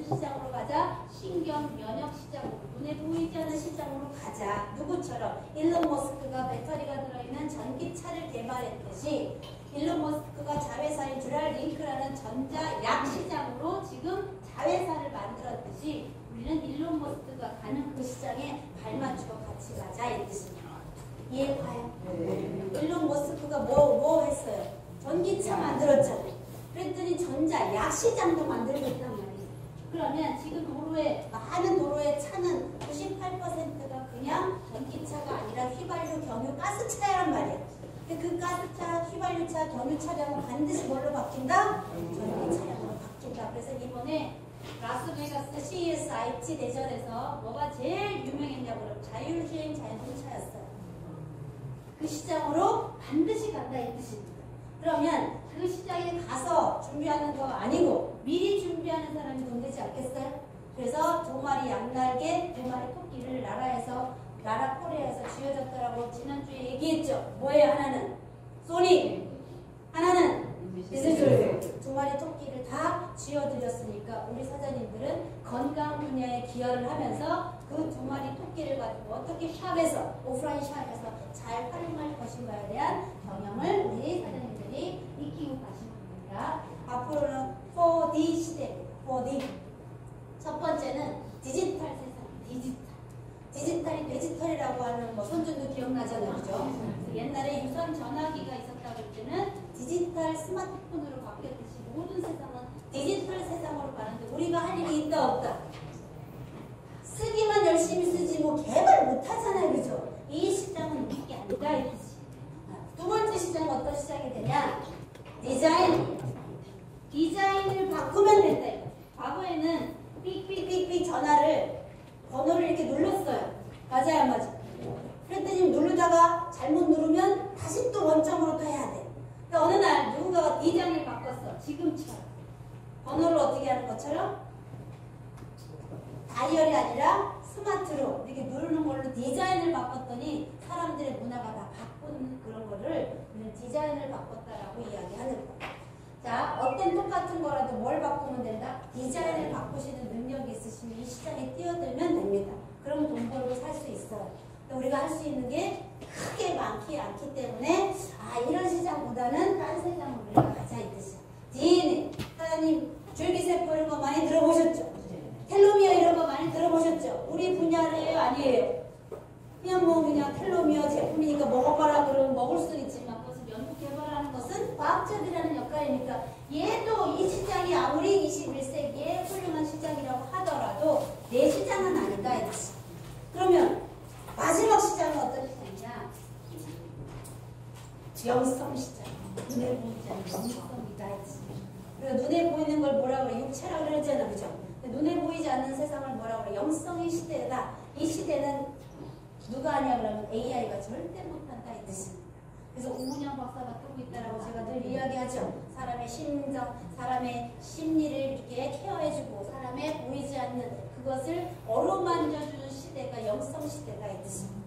시장으로 가자. 신경 면역 시장으로, 눈에 보이지 않는 시장으로 가자. 누구처럼? 일론 머스크가 배터리가 들어있는 전기차를 개발했듯이 일론 머스크가 자회사인 듀랄링크라는 전자약 시장으로 지금 자회사를 만들었듯이 우리는 일론 머스크가 가는 그 시장에 발맞추고 같이 가자 이 뜻입니다. 이해가요? 일론 머스크가 뭐 했어요? 전기차 만들었잖아요. 그랬더니 전자약 시장도 만들고 있단 말이에요. 그러면 지금 도로에 많은 도로의 차는 98%가 그냥 전기차가 아니라 휘발유, 경유, 가스차란 말이에요. 근데 그 가스차, 휘발유차, 경유차량은 반드시 뭘로 바뀐다? 전기차량으로 바뀐다. 그래서 이번에 라스베가스 CES IT 대전에서 뭐가 제일 유명했냐고 그러면 자율주행 자동차였어요. 그 시장으로 반드시 간다 이 뜻입니다. 그러면 그 시장에 가서 준비하는 거 아니고 미리 준비하는 사람이 돈 되지 않겠어요? 그래서 두 마리 양날개, 두 마리 토끼를 나라 코리아에서 쥐어졌더라고 지난주에 얘기했죠. 뭐예요? 하나는 소니, 하나는 비스조리. 두 마리 토끼를 다 쥐어드렸으니까 우리 사장님들은 건강 분야에 기여를 하면서 그 두 마리 토끼를 가지고 어떻게 샵에서 오프라인 샵에서 잘 활용할 것인가에 대한 경영을 우리 사장님들이 익히고 가시면 됩니다. 앞으로는 4D 시대입니다. 4D. 첫 번째는 디지털 세상, 디지털이 디지털이라고 하는 뭐 손준도 기억나잖아요. 그죠? 옛날에 유선 전화기가 있었다 그럴 때는 디지털 스마트폰으로 바뀌었듯이 모든 세상은 디지털 세상으로 가는데 우리가 할 일이 있다 없다? 쓰기만 열심히 쓰지 뭐 개발 못하잖아요. 그죠? 이 시장은 이게 아니다 이거지. 두 번째 시장은 어떤 시장이 되냐? 디자인을 바꾸면 된다 이거. 과거에는 삑삑삑삑 번호를 이렇게 눌렀어요. 맞아요 안 맞아요? 그랬더니 누르다가 잘못 누르면 다시 또 원점으로 또 해야 돼. 그러니까 어느 날 누군가가 디자인을 바꿨어. 지금처럼 번호를 어떻게 하는 것처럼 다이얼이 아니라 스마트로 이렇게 누르는 걸로 디자인을 바꿨더니 사람들의 문화가 다 바꾼 그런 거를 우리는 디자인을 바꿨다라고 이야기하는 거예요. 자, 어떤 똑같은 거라도 뭘 바꾸면 된다? 디자인을 바꾸시는 능력이 있으시면 이 시장에 뛰어들면 됩니다. 그러면 돈 벌고 살 수 있어요. 우리가 할 수 있는 게 크게 많지 않기 때문에 이런 시장보다는 다른 시장으로 우리가 가자 이 뜻이야. DNA, 사장님 줄기세포 이런 거 많이 들어보셨죠? 텔로미어 이런 거 많이 들어보셨죠? 우리 분야래요? 아니에요? 그냥 텔로미어 제품이니까 먹어봐라 그러면 먹을 수 있지만 그것을 연구 개발하는 것은 과학자들이라는 역할이니까 얘도 이 시장이 아무리 21세기에 훌륭한 시장이라고 하더라도 내 시장은 아니다 이거지. 그러면 마지막 시장은 어떤 시장이냐? 영성 시장. 눈에 보이지 않는 영성이다 이거지. 그러니까 눈에 보이는 걸 뭐라 그래? 육체라고 그러잖아. 그죠? 눈에 보이지 않는 세상을 뭐라 그래? 영성의 시대다. 이 시대는 누가 하냐 그러면 AI가 절대 못한다 이 뜻입니다. 그래서 우문영 박사가 뜨고 있다라고 제가 늘 이야기하죠. 사람의 심정, 사람의 심리를 이렇게 케어해주고 사람의 보이지 않는 그것을 어루만져주는 시대가 영성 시대다 이 뜻입니다.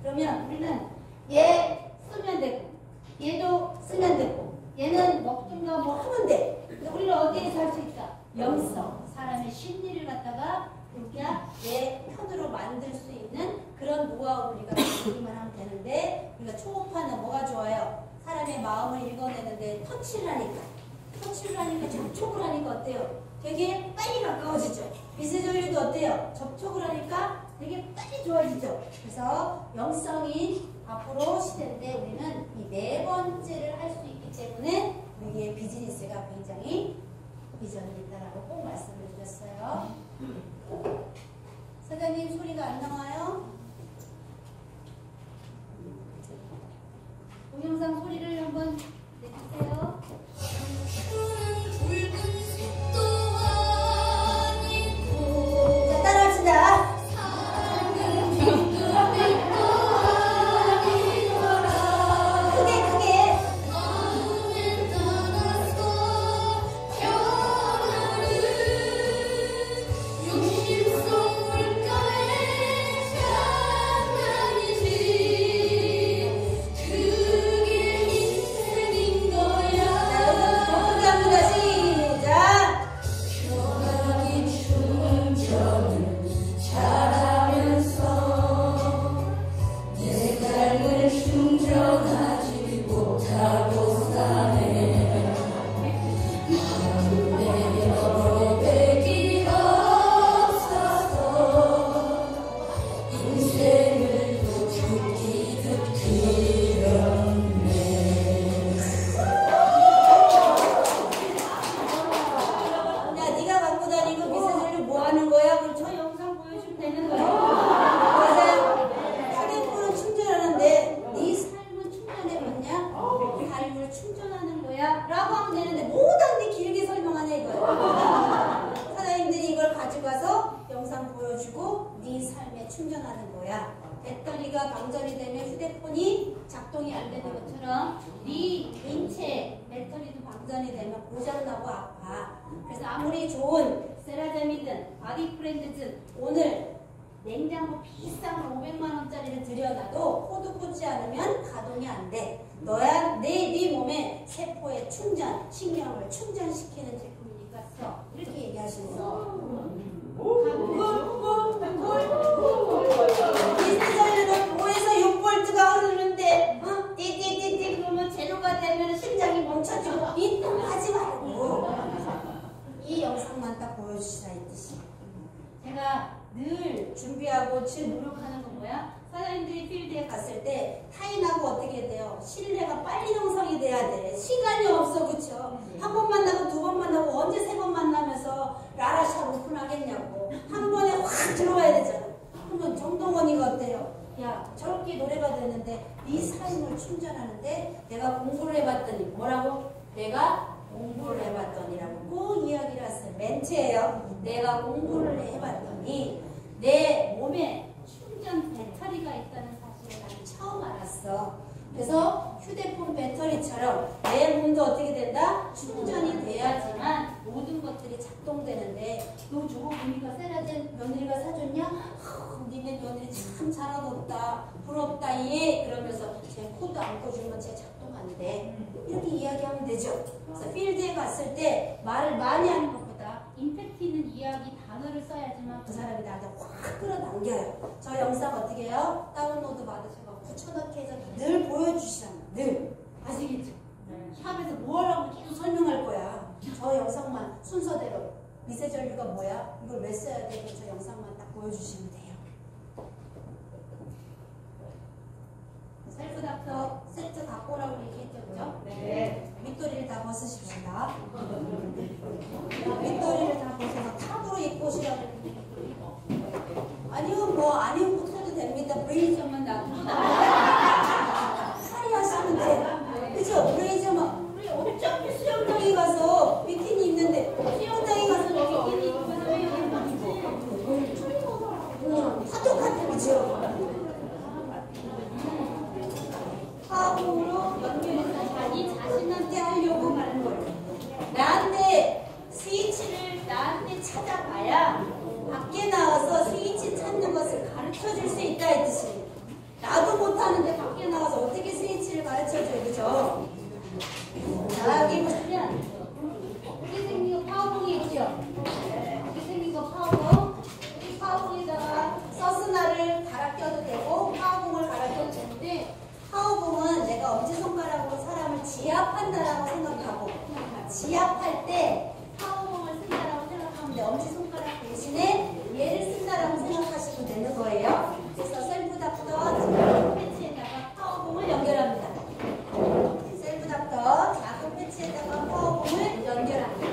그러면 우리는 얘 쓰면 되고 얘도 쓰면 되고 얘는 먹든가 뭐 하면 돼. 근데 우리는 어디에 살 수 있다? 영성, 사람의 심리를 갖다가 우리가 내 편으로 만들 수 있는 그런 노하우를 우리가 가지기만 하면 되는데 우리가 초급파는 뭐가 좋아요? 사람의 마음을 읽어내는데 터치를 하니까 접촉을 하니까 어때요? 되게 빨리 가까워지죠. 비스조율도 어때요? 접촉을 하니까 되게 빨리 좋아지죠. 그래서 영성이 앞으로 시대인데 우리는 이 네 번째를 할 수 있기 때문에 우리의 비즈니스가 굉장히 비전이 있다라고 꼭 말씀을 드렸어요. 사장님 소리가 안 나와요? 동영상 소리를 한번 내주세요. 자, 따라합시다. 작동이 안 되는 것처럼 네 인체 배터리도 방전이 되면 고장나고 아파. 그래서 아무리 좋은 세라젬이든 바디프렌드든 오늘 냉장고 비싼 500만원짜리를 들여놔도 코드 꽂지 않으면 가동이 안 돼. 너야 네 몸에 세포의 충전, 신경을 충전시키는 제품이니까 써. 이렇게 얘기하시는 거. 디스전에는 5에서 6볼트가 흐르는데 띠띠띠띠 그러면 제로가 되면 심장이 멈춰지고 이똥하지 말고 이 영상만 딱 보여주시라 이 뜻이. 제가 늘 준비하고 지금 노력하는 건 뭐야? 사장님들이 필드에 갔을 때 타인하고 어떻게 돼요? 신뢰가 빨리 형성이 돼야 돼. 시간이 없어, 그쵸? 한 번 만나고 두 번 만나고 언제 세 번 만나면서 라라샵 오픈하겠냐고. 한 번에 확 들어와야 되잖아. 그러면 정동원이가 어때요? 야, 저렇게 노래가 됐는데 네 삶을 충전하는데 내가 공부를 해봤더니 뭐라고? 내가 공부를 해봤더니라고 꼭 이야기를 하세요. 멘트예요. 내가 공부를 해봤더니 내 몸에 충전 배터리가 있다는 사실을 나는 처음 알았어. 그래서 휴대폰 배터리처럼 내 몸도 어떻게 된다? 충전이 돼야지만 모든 것들이 작동되는데 너 저거 보니까 세라젬 며느리가 사줬냐? 니네 며느리 참 잘 얻었다. 부럽다 얘. 그러면서 제 코드 안 꽂으면 제 작동 안 돼. 이렇게 이야기하면 되죠. 그래서 필드에 갔을 때 말을 많이 하는 것보다 임팩트 있는 이야기 단어를 써야지만 그 사람이 나한테 확 끌어당겨요. 저 영상 어떻게 해요? 다운로드 받으셔서 붙여넣기 해서 늘 보여주시잖아. 늘. 아시겠죠? 샵에서 뭐 하라고 계속 설명할 거야. 저 영상만 순서대로. 미세전류가 뭐야? 이걸 왜 써야 돼? 저 영상만 딱 보여주시면 돼요. 셀프닥터 세트 갖고 오라고 얘기했죠, 그죠? 네. 밑도리를 다 벗으십시다. 밑도리를 다 벗어서 탑으로 입고 오시라고. 아니면 뭐, 아니면 붙어도 됩니다. 브레이저만 놔두고. 살이 하시면 돼. 그죠? 브레이저만. 우리 어차피 수영장에 가서 비키니 입는데, 수영장에 가서 비키니 입고 왜 여기 다 똑같아, 그죠? 화학으로 연결해서 자기 자신한테 하려고 하는 거예요. 나한테 스위치를 나한테 찾아봐야 밖에 나와서 스위치 찾는 것을 가르쳐 줄 수 있다 이 뜻이에요. 나도 못하는데 밖에 나와서 어떻게 스위치를 가르쳐 줘요, 그죠? 자, 여기 보시면 이렇게 생긴 거 파워봉이 있죠? 이렇게 생긴 거 파워봉. 이 파워봉에다가 서스나를 갈아 껴도 되고 파워봉을 갈아 껴도 되는데 파워봉은 내가 엄지손가락으로 사람을 지압한다라고 생각하고 지압할 때 파워봉을 쓴다라고 생각하면 돼. 엄지손가락 대신에 얘를 쓴다라고 생각하시면 되는 거예요. 그래서 셀프닥터 패치에다가 파워봉을 연결합니다. 셀프닥터 작은 패치에다가 파워봉을 연결합니다.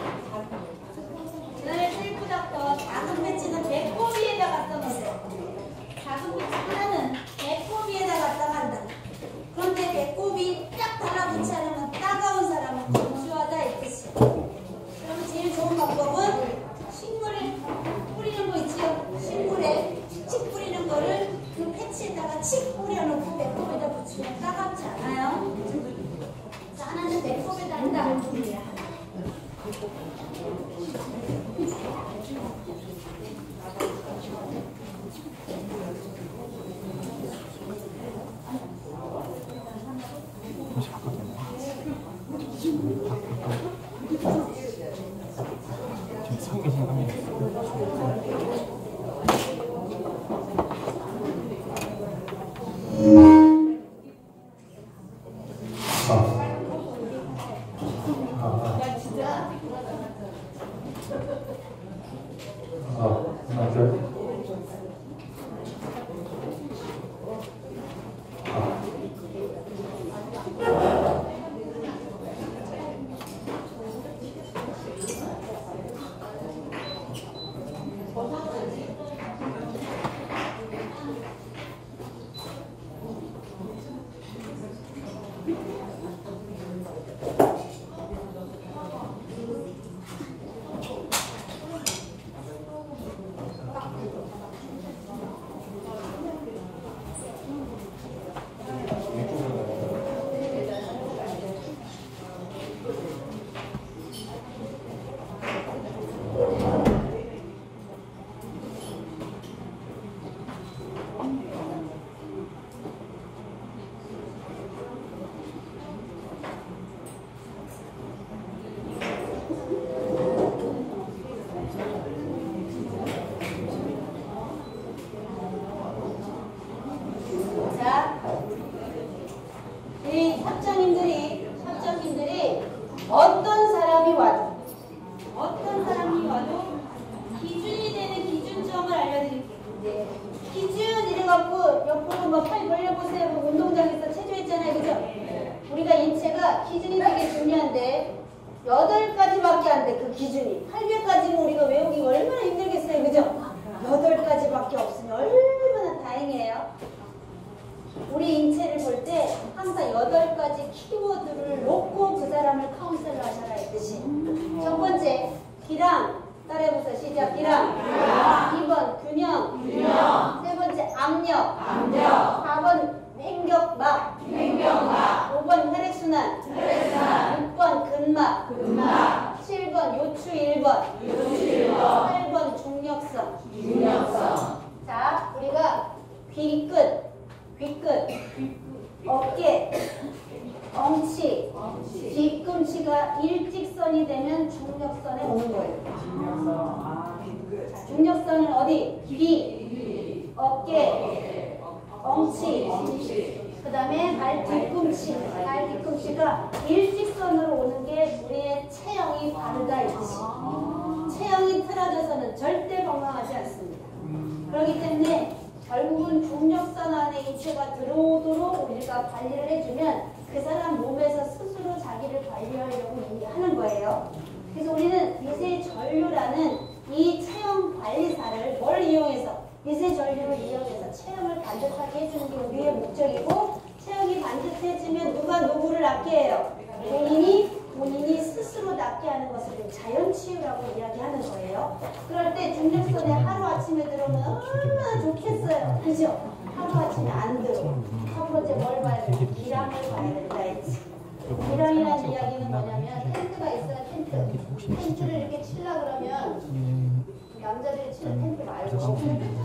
그 다음에 셀프닥터 작은 패치는 배꼽위에다 갖다 놓으세요. 작은 패치 하나는 배꼽위에다 갖다 한다. 그런데 배꼽이 딱 달라붙지 않으면 따가운 사람은 건조하다 이 뜻이에요. 그럼 제일 좋은 방법은 식물에 뿌리는 거 있지요? 식물에 칙칙 뿌리는 거를 그 패치에다가 칙 뿌려놓고 배꼽에다 붙이면 따갑지 않아요? 그래서 하나는 배꼽에다 한다. 기준이 되게 중요한데 8가지밖에 안 돼. 그 기준이. 800가지면 우리가 외우기가 얼마나 힘들겠어요. 그죠? 8가지밖에 없으니 얼마나 다행이에요. 우리 인체를 볼 때 항상 8가지 키워드를 놓고 그 사람을 카운셀을 하셔라 했듯이. 첫 번째, 기랑. 따라해보세요. 시작. 기랑. 2번, 균형. 세 번째, 압력. 4번, 횡격막. 5번, 혈액순환. 6번, 근막. 7번, 요추 1번. 8번, 중력성. 자, 우리가 귀끝, 어깨, 엉치, 뒤꿈치가 일직선이 되면 중력선에 오는 거예요. 자, 중력선은 어디? 귀, 어깨, 엉치, 그 다음에 발 뒤꿈치가 일직선으로 오는 게 우리의 체형이 바르다 이것이. 체형이 틀어져서는 절대 건강하지 않습니다. 그렇기 때문에 결국은 중력선 안에 인체가 들어오도록 우리가 관리를 해주면 그 사람 몸에서 스스로 자기를 관리하려고 하는 거예요. 그래서 우리는 미세전류라는 이 체형 관리사를 뭘 이용해서 미세전류를 이용해서 체형을 반듯하게 해주는 게 우리의 목적이고, 체형이 반듯해지면 누가 누구를 낫게 해요? 본인이 스스로 낫게 하는 것을 자연치유라고 이야기하는 거예요. 그럴 때 중력선에 하루아침에 들어오면 얼마나 좋겠어요. 그죠? 하루아침에 안 들어. 첫 번째 뭘 봐야 돼? 기량을 봐야 된다 했지. 기량이라는 이야기는 뭐냐면 텐트가 있어요. 텐트를 이렇게 치려고 그러면 남자들이 치는 텐트 말고 웃긴 텐트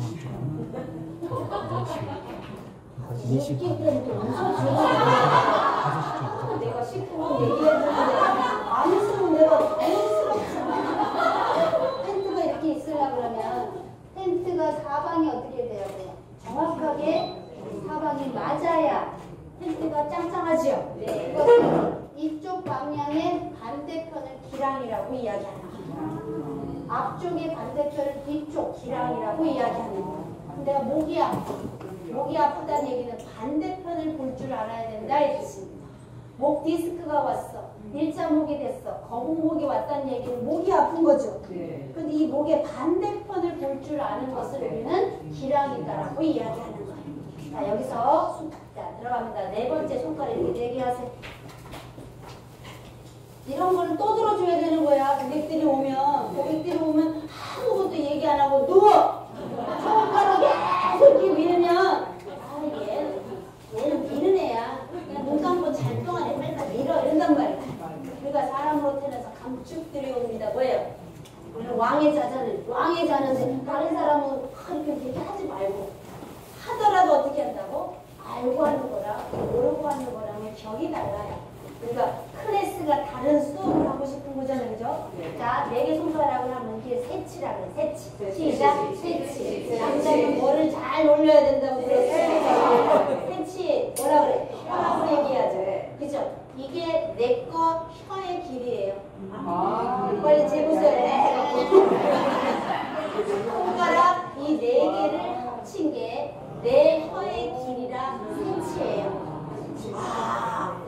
내가 10분 얘기해주는데 안 웃으면 내가 당황스럽잖아. 텐트가 이렇게 있으려고 그러면 텐트가 사방이 어떻게 돼요? 정확하게 사방이 맞아야 텐트가 짱짱하죠? 네. 이쪽 방향의 반대편을 기랑이라고 이야기하는 거예요. 앞쪽의 반대편을 뒤쪽 기랑이라고 이야기하는 거예요. 내가 목이 아프다는 얘기는 반대편을 볼 줄 알아야 된다 이 뜻입니다. 목 디스크가 왔어. 일자목이 됐어. 거북목이 왔다는 얘기는 목이 아픈 거죠. 근데 이 목의 반대편을 볼 줄 아는 것을 우리는 기랑이다라고 이야기하는 거예요. 자, 여기서 들어갑니다. 네 번째 손가락 이렇게 네 개 하세요. 이런 거는 또 들어줘야 되는 거야. 고객들이 오면 아무것도 얘기 안 하고 누워! 손가락 계속 이렇게 밀면 얘는 미는 애야. 그냥 눈 감고 잘 동안에 빨리 밀어 이런단 말이야. 우리가 사람으로 태어나서 감축들이 옵니다. 뭐예요? 우리는 왕의 자는데 다른 사람은 이렇게 하지 말고 하더라도 어떻게 한다고? 알고 하는 거랑 모르고 하는 거랑은 격이 달라요. 그러니까 클래스가 다른 수업을 하고 싶은 거잖아요. 그죠? 자, 4개 손가락을 하면 이게 세치라 그래. 세치. 시작. 세치. 남자는 뭐를 잘 올려야 된다고 그랬어요. 세치. 뭐라 그래? 혀라고 얘기하죠. 그죠? 이게 내 거 혀의 길이에요. 빨리 재보세요. 손가락 이 4개를 합친 게 내 혀의 길이라 세치예요.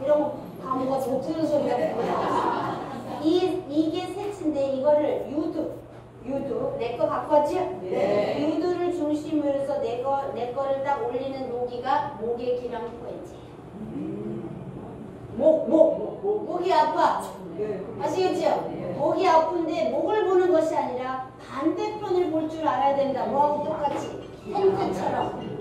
이런 거 가무가 못 들은 소리가 들려요. 이게 세치인데 이거를 유두 내 거 갖고 왔지? 네. 유두를 중심으로 해서 내 거를 딱 올리는 여기가 목의 기랑 포인트. 목이 아파. 아시겠죠? 목이 아픈데 목을 보는 것이 아니라 반대편을 볼 줄 알아야 된다. 뭐하고 똑같이 텐트처럼.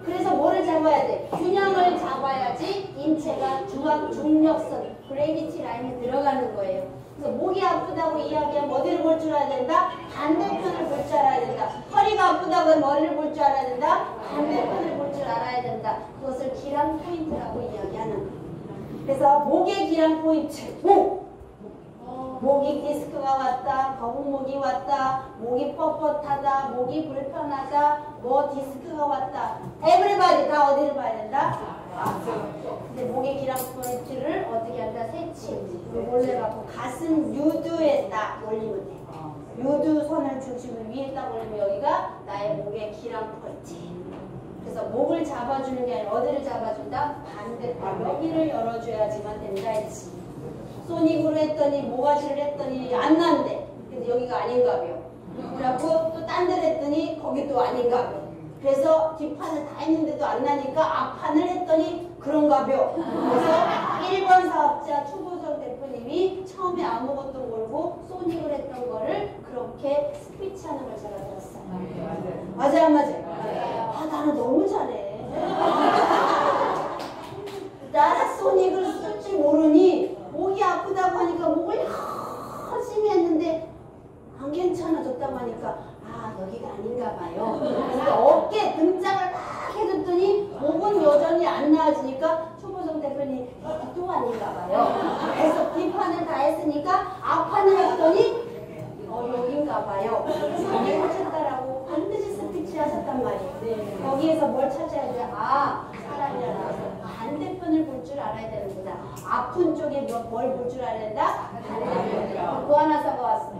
그래서 뭐를 잡아야 돼? 균형을 잡아야지 인체가 중력선, 그래비티 라인에 들어가는 거예요. 그래서 목이 아프다고 이야기하면 어디를 볼 줄 알아야 된다? 반대편을 볼 줄 알아야 된다. 허리가 아프다고 하면 머리를 볼 줄 알아야 된다? 반대편을 볼 줄 알아야 된다. 그것을 기랑 포인트라고 이야기하는 거예요. 그래서 목의 기랑 포인트, 목이 디스크가 왔다, 거북목이 왔다, 목이 뻣뻣하다, 목이 불편하다, 뭐 디스크가 왔다. 에브리바디 다 어디를 봐야 된다? 근데 목의 기랑 포인트를 어떻게 한다? 세치. 올려갖고 가슴 유두에 딱 올리면 돼. 유두 선을 중심을 위에 딱 올리면 여기가 나의 목의 기랑 포인트. 그래서 목을 잡아주는 게 아니라 어디를 잡아준다? 반대편 여기를 열어줘야지만 된다 했지. 소닉으로 했더니 모가지를 했더니 안 난대. 근데 여기가 아닌가 봐요. 그래갖고 또 딴 데를 했더니 거기 또 아닌가 봐요. 그래서 뒷판을 다 했는데도 안 나니까 앞판을 했더니 그런가 봐요. 그래서 1번 사업자 추보정 대표님이 처음에 아무것도 모르고 소닉을 했던 거를 그렇게 스피치하는 걸 제가 들었어요. 맞아요, 안 맞아요? 아, 나는 너무 잘해. 나라 소닉을 쓸 줄 모르니 목이 아프다고 하니까 목을 열심히 했는데 안 괜찮아졌다고 하니까 아, 여기가 아닌가 봐요. 그래서 어깨 등짝을 막 해줬더니 목은 여전히 안 나아지니까 추보정 대표님 여기 또 아닌가 봐요. 그래서 뒷판을 다 했으니까 앞판을 했더니 여긴가 봐요. 소닉 하셨다라고 반드시 스피치 하셨단 말이에요. 거기에서 뭘 찾아야 돼? 아, 사람이라서 반대편을 볼 줄 알아야 되는구나. 아픈 쪽에 뭘 볼 줄 알아야 된다? 반대편. 또 하나 사고 왔어.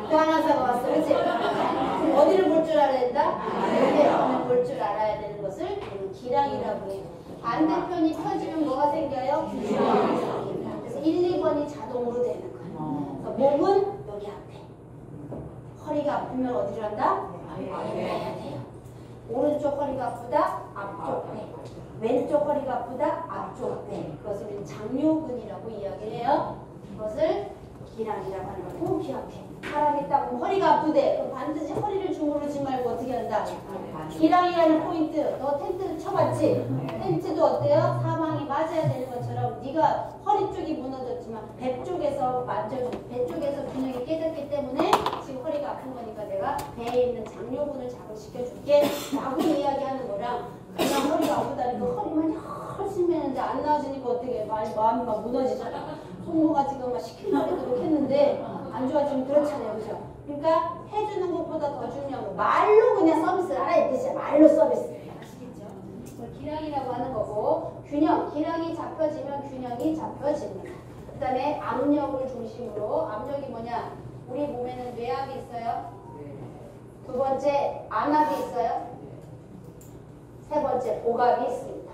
또 하나 사고 왔어. 그치? 그럼 어디를 볼 줄 알아야 된다? 반대편을 볼 줄 알아야 되는 것을 기량이라고 해요. 반대편이 펴지면 뭐가 생겨요? 기량이 생긴다. 그래서 1, 2번이 자동으로 되는 거예요. 그래서 목은 여기 앞에. 허리가 아프면 어디를 한다? 오른쪽 허리가 아프다? 앞쪽 배. 왼쪽 허리가 아프다? 앞쪽 배. 그것을 우리는 장요근이라고 이야기를 해요. 그것을 기량이라고 하는 걸 꼭 기억해. 사람이 딱 허리가 아프대. 그럼 반드시 허리를 주무르지 말고 어떻게 한다? 기량이라는 포인트. 너 텐트 쳐봤지? 텐트도 어때요? 사망이 맞아야 되는 것처럼 네가 허리 쪽이 무너졌지만 배 쪽에서 균형이 깨졌기 때문에 지금 허리가 아픈 거니까 내가 배에 있는 장요근을 자극시켜줄게 라고 이야기하는 거랑 그냥 허리가 아프다니까 허리만 열심히 했는데 안 나아지니까 어떻게 마음이 막 무너지잖아. 손모가 지금 막 시키려고 했는데 안 좋아지면 그렇잖아요. 그죠? 그러니까 해주는 것보다 더 중요한 거 말로 그냥 서비스를 하라 이 뜻이야. 말로 서비스. 아시겠죠? 그걸 기량이라고 하는 거고 균형, 기량이 잡혀지면 균형이 잡혀집니다. 그 다음에 압력을 중심으로 압력이 뭐냐? 우리 몸에는 뇌압이 있어요. 두 번째 안압이 있어요. 세 번째 복압이 있습니다.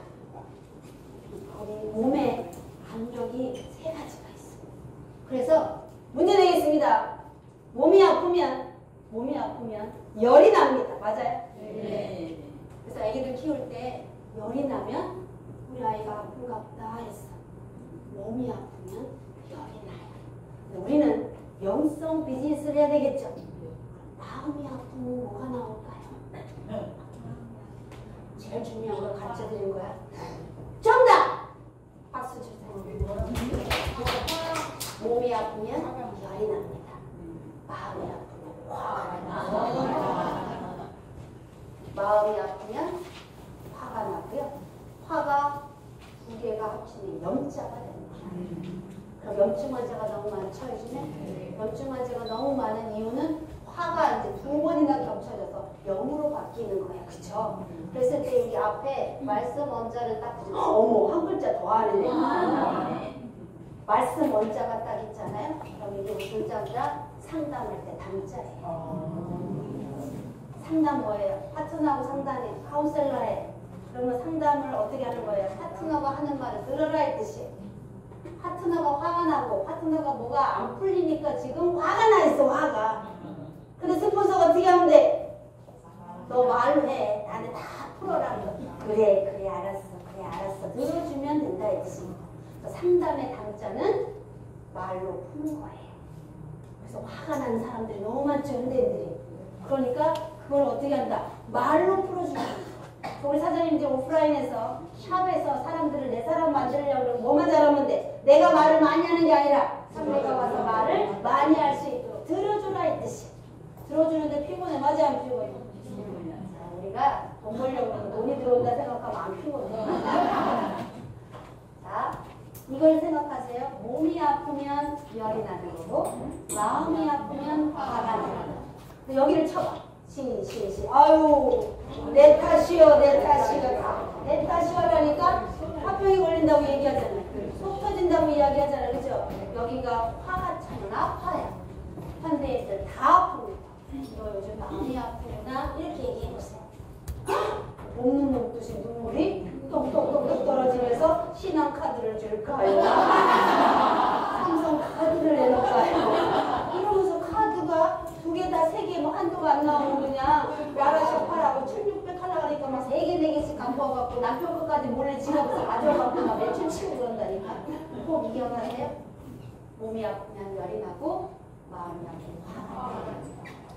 우리 몸에 압력이 세 가지가 있어요. 그래서 문제 내겠습니다. 몸이 아프면 열이 납니다. 맞아요? 네. 그래서 아기들 키울 때 열이 나면 우리 아이가 아픈가 보다 했어. 몸이 아프면 열이 나요. 우리는 영성 비즈니스를 해야 되겠죠. 마음이 아프면 뭐가 나올까요? 제일 중요한 걸 가르쳐 드린 거야. 정답! 박수 주세요. 몸이 아프면 열이 납니다. 마음이 아프면 화가 납니다. 마음이 아프면 화가 나고요. 화가 두 개가 합치면 염자가 됩니다. 그럼 염증 환자가 너무 많죠, 요즘에? 염증 환자가 너무 많은 이유는 화가 이제 두 번이나 겹쳐져서 영으로 바뀌는 거야, 그쵸? 그랬을 때 여기 앞에 말씀 원자를 딱 보시면 어머, 한 글자 더 하네. 말씀 원자가 딱 있잖아요. 그럼 이게 무슨 자보다 상담할 때 담자예요. 상담 뭐예요? 파트너하고 상담해, 카운셀러 해. 그러면 상담을 어떻게 하는 거예요? 파트너가 하는 말을 들어라 이 뜻이에요. 파트너가 화가 나고 파트너가 뭐가 안 풀리니까 지금 화가 나 있어, 화가. 근데 스폰서가 어떻게 하면 돼? 너 말로 해. 나는 다 풀어라. 그래 알았어. 들어주면 된다 했지. 상담의 당자는 말로 푸는 거예요. 그래서 화가 나는 사람들이 너무 많죠, 현대인들이. 그러니까 그걸 어떻게 한다? 말로 풀어주는 거예요. 우리 사장님 이제 오프라인에서 샵에서 사람들을 내 사람 만들려고 뭐만 잘하면 돼? 내가 말을 많이 하는 게 아니라 상대가 와서 말을 많이 할 수 있도록 들어주라 이 뜻이야. 들어주는데 피곤해. 맞아, 안 피곤해? 자, 우리가 돈 벌려고 돈이 들어온다 생각하면 안 피곤해. 자, 이걸 생각하세요. 몸이 아프면 열이 나는 거고 마음이 아프면 화가 나는 거. 여기를 쳐봐. 아유, 내 탓이요. 내 탓이요라니까 화병이 걸린다고 얘기하잖아요. 속 터진다고 이야기하잖아요. 그죠? 여기가 화가 차면 아파요. 현대인들 다 아픕니다. 너 요즘 마음이 아프구나. 이렇게 얘기해보세요. 봄눈 녹듯이 눈물이 똑똑똑똑 떨어지면서 신한카드를 줄까요? 삼성 카드를 내놓을까요? 이러면서 카드가 두 개 다 세 개 뭐 한도가 안 나오고 그냥 라라샤파라고 1600 하려고 하니까 막 3개 4개씩 감춰갖고 남편 것까지 몰래 지갑에서 가져가고 막 매출 치고 그런다니까. 꼭 이겨가세요. 몸이 아프면 열이 나고 마음이 아프면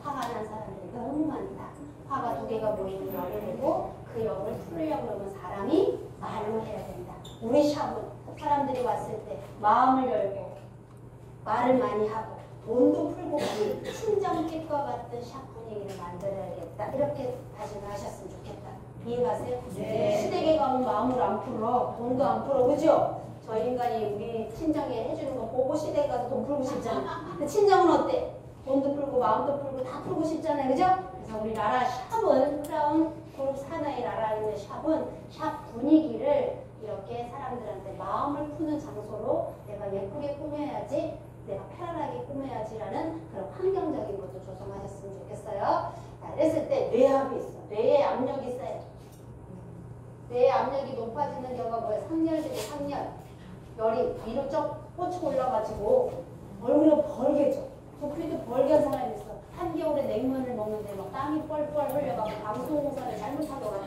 화가 난 사람들이 너무 많다. 화가 두 개가 모이면 열이 되고 그 열을 풀으려고 그러면 사람이 말로 해야 된다. 우리 샵은 사람들이 왔을 때 마음을 열고 말을 많이 하고 돈도 풀고 친정집과 같은 샵 분위기를 만들어야겠다. 이렇게 다짐을 하셨으면 좋겠다. 이해가세요? 네. 시댁에 가면 마음을 안 풀어. 돈도 안 풀어. 그죠? 저 인간이 우리 친정에 해주는 거 보고 시댁에 가서 돈 풀고 싶잖아. 근데 친정은 어때? 돈도 풀고 마음도 풀고 다 풀고 싶잖아요. 그죠? 그래서 우리 라라 샵은 크라운 그룹 사나이 라라 있는 샵은 샵 분위기를 이렇게 사람들한테 마음을 푸는 장소로 내가 예쁘게 꾸며야지, 내가 편안하게 꾸며야지라는 그런 환경적인 것도 조성하셨으면 좋겠어요. 자, 그랬을 때 뇌압이 있어. 뇌에 압력이 있어요. 뇌의 압력이 높아지는 경우가 뭐예요? 상열들이 상열. 열이 위로 쭉 뻗쳐 올라가지고 얼굴이 벌게져. 부피도 벌게 한 사람이 있어. 한겨울에 냉면을 먹는데 막 땀이 뻘뻘 흘려가지고 방송공사를 잘못한 것 같아.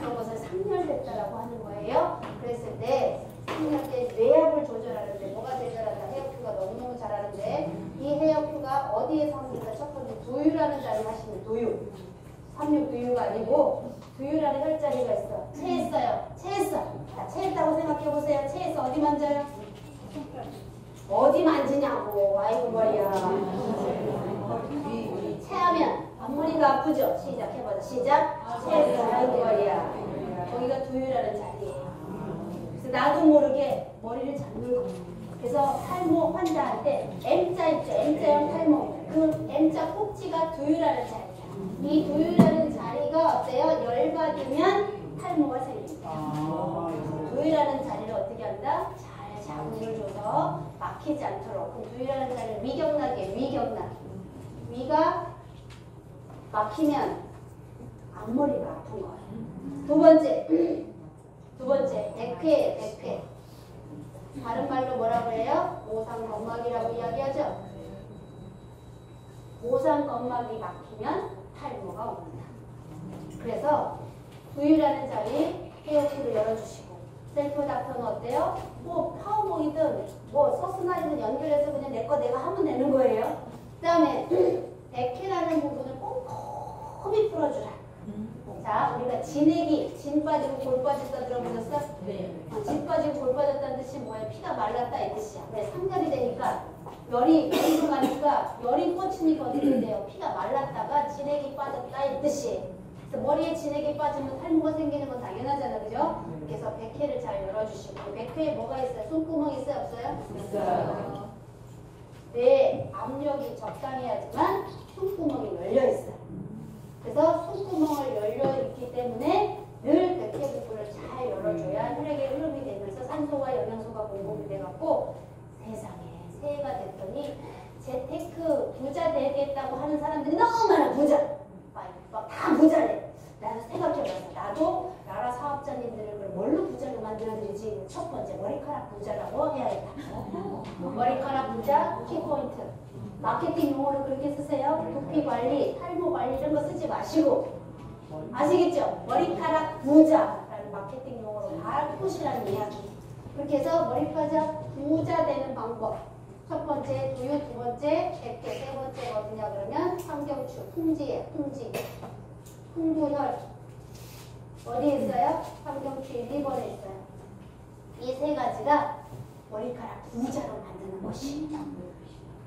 그런 것을 상열됐다라고 하는 거예요. 그랬을 때 상열 때 뇌압을 조절하는데 뭐가 조절한다? 헤어큐가 너무너무 잘하는데 이 헤어큐가 어디에서 합니까? 첫 번째 두유라는 자리 하시면 두유. 삼육두유가 아니고 두유라는 혈자리가 있어. 체했어요. 체했어. 자, 체했다고 생각해보세요. 체해서 어디 만져요? 어디 만지냐고. 아이고 머리야. 체하면 앞머리가 아프죠? 시작해보자. 시작. 체했어. 아이고 머리야. 거기가 두유라는 자리예요. 그래서 나도 모르게 머리를 잘 물고. 그래서 탈모 환자한테 M자 있죠? M자형 탈모. 그 M자 꼭지가 두유라는 자리. 이 두유라는 자리가 어때요? 열받으면 탈모가 생깁니다. 두유라는 자리를 어떻게 한다? 잘 자극을 줘서 막히지 않도록. 그 두유라는 자리를 위경락이에요. 위경락. 위가 막히면 앞머리가 아픈 거예요. 두 번째 백회예요. 백회. 다른 말로 뭐라고 해요? 모상건막이라고 이야기하죠. 모상건막이 막히면 탈모가 옵니다. 그래서 두유라는 자리 헤어큐를 열어주시고 셀프 닥터는 어때요? 뭐 파워목이든 뭐 서스나이든 연결해서 그냥 내 거 내가 하면 되는 거예요. 그 다음에 백회라는 부분을 꼼꼼히 풀어주라. 자, 우리가 진액이 진 빠지고 골 빠졌다 들어보셨어? 네. 진 빠지고 골 빠졌다는 뜻이 뭐예요? 피가 말랐다 이 뜻이야. 왜? 상열이 되니까 열이 가니까 열이 꽂히니까 어떻게 돼요? 피가 말랐다가 진액이 빠졌다 이 뜻이에요. 그래서 머리에 진액이 빠지면 탈모가 생기는 건 당연하잖아, 그죠? 그래서 백회를 잘 열어주시고. 백회에 뭐가 있어요? 손구멍 있어요, 없어요? 있어요. 뇌 압력이 적당해야지만 손구멍이 열려 있어요. 그래서 손구멍을 열려 있기 때문에 늘 백회 부분을 잘 열어줘야 혈액의 흐름이 되면서 산소와 영양소가 공급이 돼갖고 세상에 새해가 됐더니 재테크 부자 되겠다고 하는 사람들이 너무 많아. 부자. 막 다 부자래. 나도 생각해봤어. 나도 나라 사업자님들을 그럼 뭘로 부자로 만들어드리지? 첫 번째 머리카락 부자라고 해야겠다. 머리카락 부자 키포인트. 마케팅 용어로 그렇게 쓰세요. 두피 관리, 탈모 관리 이런 거 쓰지 마시고. 아시겠죠? 머리카락 부자라는 마케팅 용어로 다 푸시라는 이야기. 그렇게 해서 머리카락 부자 되는 방법. 첫 번째 두유, 두 번째 백회, 세 번째 어디냐 그러면 삼경추, 풍지에 풍지. 풍부혈. 어디에 있어요? 삼경추 1, 2번에 있어요. 이 세 가지가 머리카락 부자로 만드는 것입니다.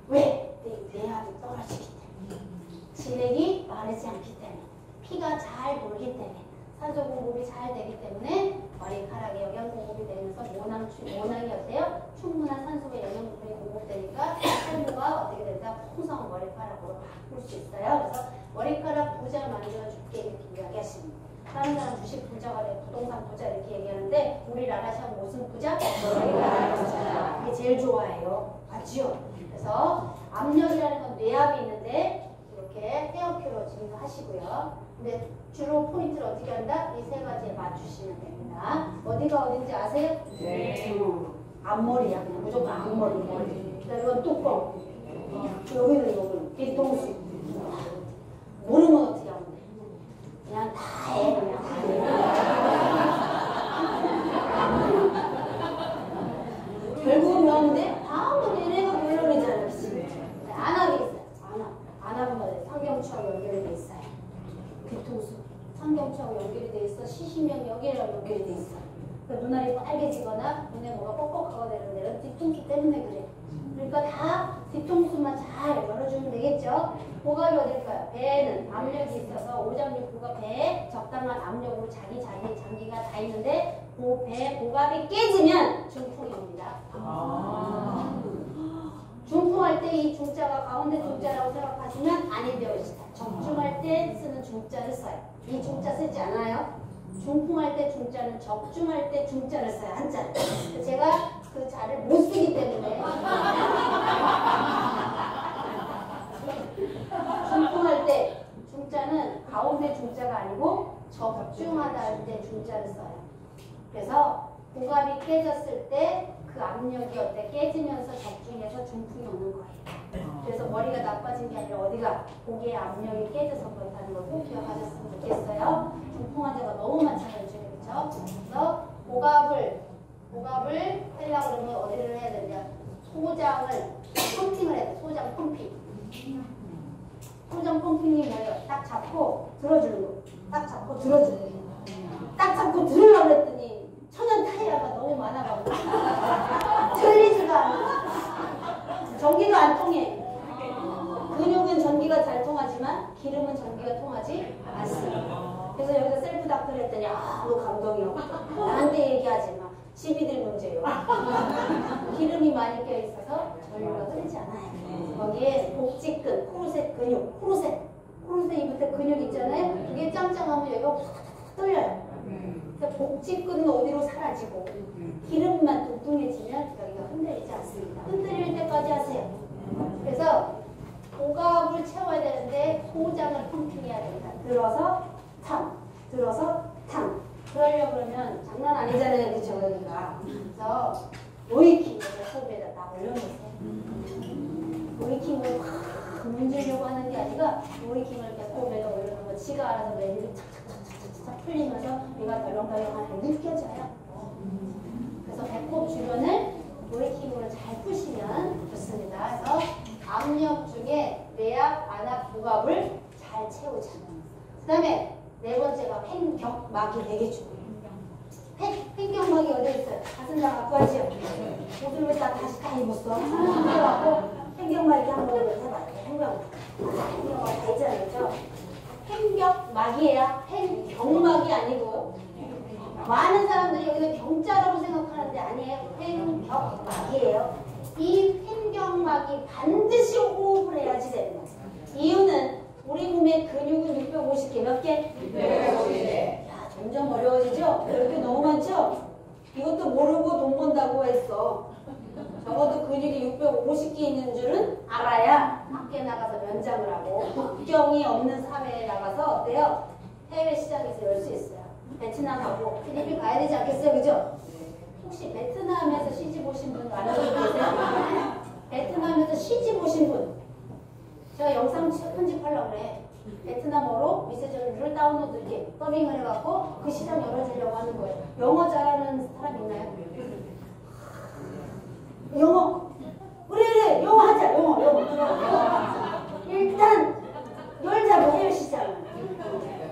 왜? 뇌압이 떨어지기 때문에. 진액이 마르지 않기 때문에. 피가 잘 돌기 때문에. 산소 공급이 잘 되기 때문에 머리카락에 영양 공급이 되면서 모낭이 어때요? 충분한 산소와 영양분이 공급되니까 탈모가 어떻게 된다? 풍성한 머리카락으로 바꿀 수 있어요. 그래서 머리카락 부자 만들어줄게 이렇게 이야기하십니다. 다른 사람 주식 부자가 되고 부동산 부자 이렇게 얘기하는데 우리 라라샵 무슨 부자? 머리카락 부자. 이게 제일 좋아해요. 맞죠? 그래서 압력이라는 건 뇌압이 있는데 이렇게 헤어큐로 지금 하시고요. 근데 주로 포인트를 어떻게 한다? 이 세 가지에 맞추시면 됩니다. 어디가 어딘지 아세요? 네. 앞머리야. 그냥 무조건 앞머리. 그다음에 이건 뚜껑. 여기는 뒤통수. 모르면 어떻게 하면 돼? 그냥 다 해. 결국은 명인데 아무리 얘네가 물론이잖아요. 안 하게 있어요. 안 하면 뭐예요? 상경추하고 연결이 돼 있어요. 뒤통수. 상경추하고 연결이 돼 있어. 시신명 여기랑 연결이 돼 있어. 그러니까 눈알이 빨개지거나 눈에 뭐가 뻑뻑하고 되는 데는 뒤통수 때문에 그래. 그러니까 다 뒤통수만 잘 열어주면 되겠죠? 고갑이 어딜까요? 배에는 압력이 있어서 오장육부가 배에 적당한 압력으로 자기 장기가 다 있는데 그 배 고갑이 깨지면 중풍이 옵니다. 중풍할 때 이 중자가 가운데 중자라고 생각하시면 아니 되어 있다. 적중할 때 쓰는 중자를 써요. 이 중자 쓰지 않아요. 중풍할 때 중자는 적중할 때 중자를 써요. 한자를. 제가 그 자를 못 쓰기 때문에 중풍할 때 중자는 가운데 중자가 아니고 적중하다 할 때 중자를 써요. 그래서 고갑이 깨졌을 때 그 압력이 어때? 깨지면서 적중해서 중풍이 오는 거예요. 그래서 머리가 나빠진 게 아니라 어디가 고개의 압력이 깨져서 그렇다는 걸 꼭 기억하셨으면 좋겠어요. 중풍 환자가 너무 많잖아요. 그렇죠? 그래서 고갑을 하려고 그러면 어디를 해야 되냐? 소장을 펌핑을 해야 돼. 소장 펌핑. 소장 펌핑이 뭐예요? 딱 잡고 들어주는 거. 딱 잡고 들어주는 거. 딱 잡고 들으려고 했더니 천연 타이어가 너무 많아가지고 들리지가 않아. 전기도 안 통해. 근육은 전기가 잘 통하지만 기름은 전기가 통하지 않습니다. 그래서 여기서 셀프 닥터를 했더니 아무 감동이 없고 나한테 얘기하지 마. 시비들 문제요. 기름이 많이 껴있어서 전류가 흐르지 않아요. 거기에 복직근, 코르셋 근육, 코르셋 입을 때 근육 있잖아요. 그게 짱짱하면 여기가 팍 떨려요. 그래서 복직근은 어디로 사라지고 기름만 뚱뚱해지면 여기가 흔들리지 않습니다. 흔들릴 때까지 하세요. 그래서 고갑을 채워야 되는데 소장을 펌핑해야 된다. 들어서 탕, 들어서 탕. 그러려고 그러면 장난 아니잖아요. 그쵸? 여기가. 그래서 로이킹을 호흡에다 딱 올려놓으세요. 로이킹을 확 문지르려고 하는 게 아니라 로이킹을 이렇게 호흡에다 올려놓으면 지가 알아서 매듭이 착착착착착 풀리면서 얘가 덜렁덜렁하는 게 느껴져요. 그래서 배꼽 주변을 로이킹으로 잘 푸시면 좋습니다. 그래서 압력 중에 내압, 안압, 고갑을 잘 채우자. 그 다음에 네 번째가 횡격막이 되게 중요해요. 횡격막이 어디 있어요? 가슴장 갖고 하지요? 옷을 왜 다시 다 입었어? 그래갖고 횡격막 이렇게 한번 해봐요. 횡격막 다 있잖아요. 그죠? 횡격막이에요. 횡격막이 아니고 많은 사람들이 여기는 경자라고 생각하는데 아니에요. 횡격막이에요. 이 횡격막이 반드시 호흡을 해야지 되는 거예요. 이유는 우리 몸의 근육은 650개 몇 개? 650개. 야, 점점 어려워지죠? 이렇게 너무 많죠? 이것도 모르고 돈 번다고 했어. 적어도 근육이 650개 있는 줄은 알아야 밖에 나가서 면장을 하고 국경이 없는 사회에 나가서 어때요? 해외 시장에서 열 수 있어요. 베트남하고 필리핀 가야 되지 않겠어요? 그죠? 혹시 베트남에서 시집 오신 분 아는 분 계세요? 베트남에서 시집 오신 분 제가 영상 편집하려고 그래. 베트남어로 메시지를 다운로드 이렇게 더빙을 해갖고 그 시장 열어주려고 하는 거예요. 영어 잘하는 사람 있나요? 영어 그래 영어 하자. 영어 일단 열자고 해외 시장.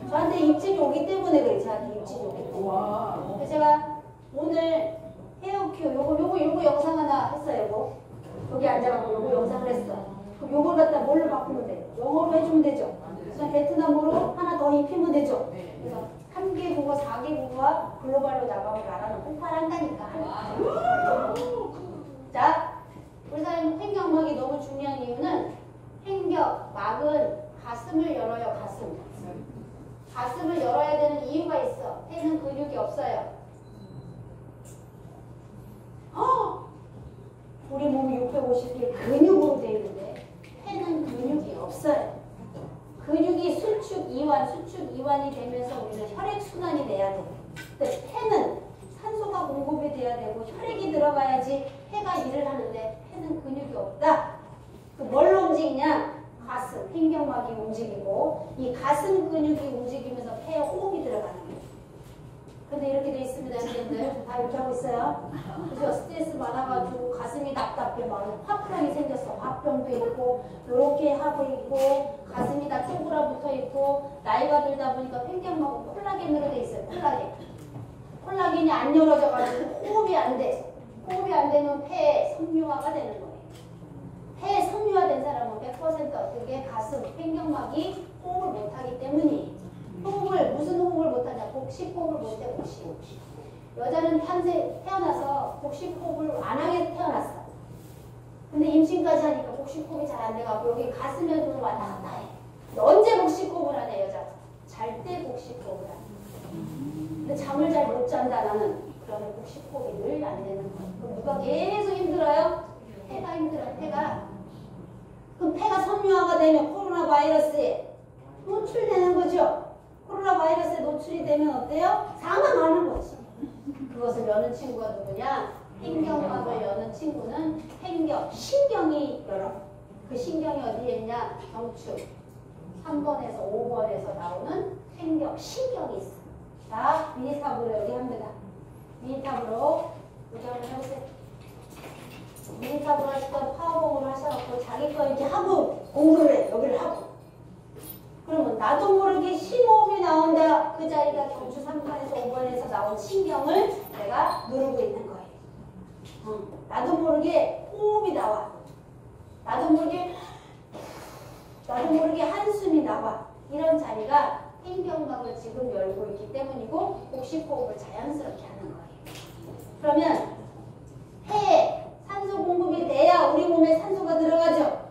저한테 입질이 오기 때문에 그래. 저한테 입질이 오기 때문에. 그래서 제가 오늘 헤어큐 요거 영상 하나 했어요. 요거 여기 앉아가지고 요거 영상을 했어. 그럼 요걸 갖다 뭘로 바꾸면 돼? 영어로 해주면 되죠. 그래서 베트남어로 하나 더 입히면 되죠. 그래서 3개 국어, 4개 국어와 글로벌로 나가면 나라는 폭발한다니까. 자, 우리 사람 횡격막이 너무 중요한 이유는 횡격막은 가슴을 열어요. 가슴을 열어야 되는 이유가 있어. 폐는 근육이 없어요. 우리 몸이 650개 근육으로 되어 있는데 폐는 근육이 없어요. 근육이 수축 이완이 되면서 우리는 혈액순환이 돼야 돼. 근데 폐는 산소가 공급이 돼야 되고 혈액이 들어가야지 폐가 일을 하는데 폐는 근육이 없다. 뭘로 움직이냐? 가슴, 횡격막이 움직이고 이 가슴 근육이 움직이면서 폐에 호흡이 들어가는 거예요. 근데 이렇게 돼 있습니다. 여러분들 다 이렇게 하고 있어요. 그죠? 스트레스 많아가지고 가슴이 답답해 막 화병이 생겼어. 화병도 있고 이렇게 하고 있고 가슴이 다 쪼그라붙어 있고 나이가 들다 보니까 횡격막은 콜라겐으로 돼 있어요. 콜라겐이 안 열어져가지고 호흡이 안 돼. 호흡이 안 되면 폐 섬유화가 되는 거예요. 폐 섬유화된 사람은 100% 어떻게 가슴, 횡격막이 호흡을 못하기 때문이에요. 무슨 호흡을 못하냐? 복식호흡을 못해. 복식호흡. 여자는 태어나서 복식호흡을 안 하게 태어났어. 근데 임신까지 하니까 복식호흡이 잘 안 돼가지고 여기 가슴에 눈을 왔다 갔다 해. 언제 복식호흡을 하냐 여자가? 잘 때 복식호흡을 하냐. 근데 잠을 잘 못 잔다 나는. 그러면 복식호흡이 늘 안 되는 거야. 그럼 누가 계속 힘들어요? 폐가 힘들어요. 그럼 폐가 섬유화가 되면 코로나 바이러스에 노출되는 거죠. 코로나 바이러스에 노출이 되면 어때요? 사망하는 거지. 그것을 여는 친구가 누구냐? 횡격막을 여는 친구는 신경이 열어. 그 신경이 어디에 있냐? 경추 3번에서 5번에서 나오는 횡격신경이 있어. 자, 미니탑으로 여기 합니다. 미니탑으로 여기 한번 해보세요. 미니탑으로 하실 건 파워봉으로 하셔갖고 자기 거 이렇게 하고 공부를 해. 여기를 하고. 그러면 나도 모르게 심호흡이 나온다. 그 자리가 경추 3번에서 5번에서 나온 신경을 내가 누르고 있는 거예요. 나도 모르게 호흡이 나와. 나도 모르게 한숨이 나와. 이런 자리가 횡격막을 지금 열고 있기 때문이고 복식호흡을 자연스럽게 하는 거예요. 그러면 폐에 산소 공급이 돼야 우리 몸에 산소가 들어가죠.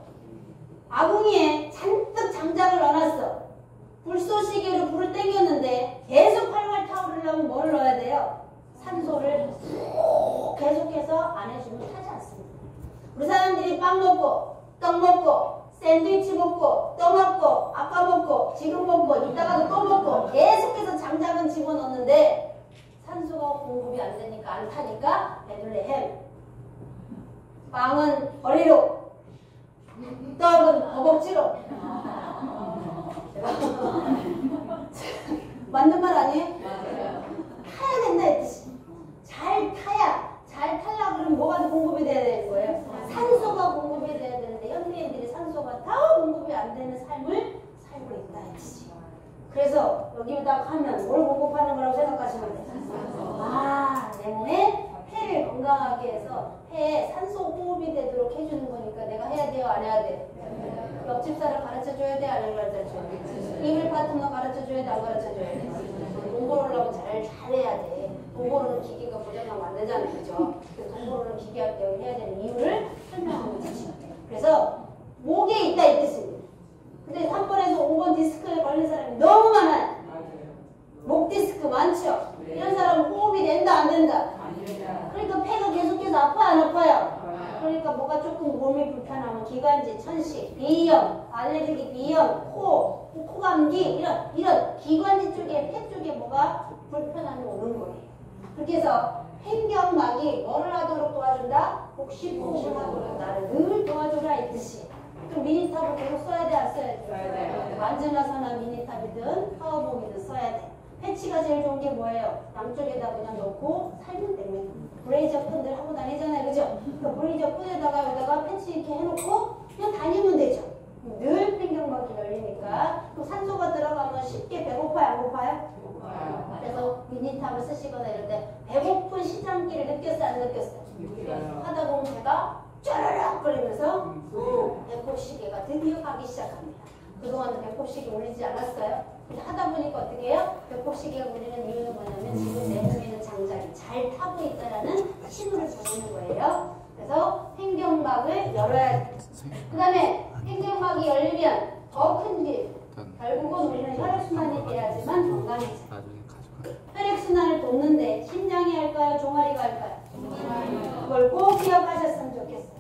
아궁이에 잔뜩 장작을 넣어놨어. 불쏘시개로 불을 땡겼는데 계속 활활 타오르려면 뭐를 넣어야 돼요? 산소를 계속해서 안 해주면 타지 않습니다. 우리 사람들이 빵 먹고 떡 먹고 샌드위치 먹고 또 먹고 아까 먹고 지금 먹고 이따가도 또 먹고 계속해서 장작은 집어넣는데 산소가 공급이 안 되니까 안 타니까 베들레헴 빵은 어리로 떡은 허벅지로. 맞는 말 아니에요? 타야 된다 했듯이. 잘 타려고 그러면 뭐가 공급이 돼야 되는 거예요? 산소가 공급이 돼야 되는데 현대인들이 산소가 다 공급이 안 되는 삶을 살고 있다 했듯이. 그래서 여기다 하면 뭘 공급하는 거라고 생각하시면 돼요? 내 몸에 폐를 건강하게 해서 폐에 산소 호흡이 되도록 해주는 거니까 내가 해야 돼요? 안 해야 돼요? 옆집 사람 가르쳐줘야 돼? 안 가르쳐줘야 돼? 이불 파트너 가르쳐줘야 돼? 안 가르쳐줘야 돼? 돈 벌으려면 잘해야 돼. 돈 버는 기계가 고장나면 안 되잖아요. 그죠? 그래서 돈 버는 기계할 때 해야 되는 이유를 설명하고 있지. 그래서 목에 있다 이 뜻입니다. 근데 3번에서 5번 디스크에 걸린 사람이 너무 많아요. 목 디스크 많죠? 이런 사람은 호흡이 된다 안 된다? 그러니까 폐가 계속해서 아파요 안 아파요? 그러니까 뭐가 조금 몸이 불편하면 기관지, 천식, 비염, 알레르기 비염, 코감기 이런 기관지 쪽에 폐 쪽에 뭐가 불편함이 오는 거예요. 그렇게 해서 횡격막이 뭐를 하도록 도와준다? 복식호흡을 하도록 나를 늘 도와줘라 이 뜻이. 그럼 미니탑을 계속 써야 돼 안 써야 돼? 완전화서나 미니탑이든 파워봉이든 써야 돼. 패치가 제일 좋은 게 뭐예요? 양쪽에다 그냥 넣고 살면 됩니다. 브레이저 끈들 하고 다니잖아요. 그죠? 그 브레이저 끈에다가 여기다가 패치 이렇게 해놓고 그냥 다니면 되죠. 늘 횡격막이 열리니까. 또 산소가 들어가면 쉽게 배고파요? 안 고파요? 그래서 미니탑을 쓰시거나 이럴 때 배고픈 시장기를 느꼈어요? 안 느꼈어요? 하다 보면 배가 쫘라락 거리면서 배꼽시계가 드디어 가기 시작합니다. 그동안은 배꼽시계 울리지 않았어요? 근데 하다 보니까 어떻게 해요? 배꼽시계가 울리는 이유는 뭐냐면 지금 내 몸에 있는 장작이 잘 타고 있다라는 신호를 보내는 거예요. 그래서 횡격막을 열어야 돼. 그 다음에 횡격막이 열리면 더 큰 길. 결국은 우리는 혈액순환이 돼야지만 건강해져요. 혈액순환을 돕는데 심장이 할까요? 종아리가 할까요? 그걸 꼭 기억하셨으면 좋겠어요.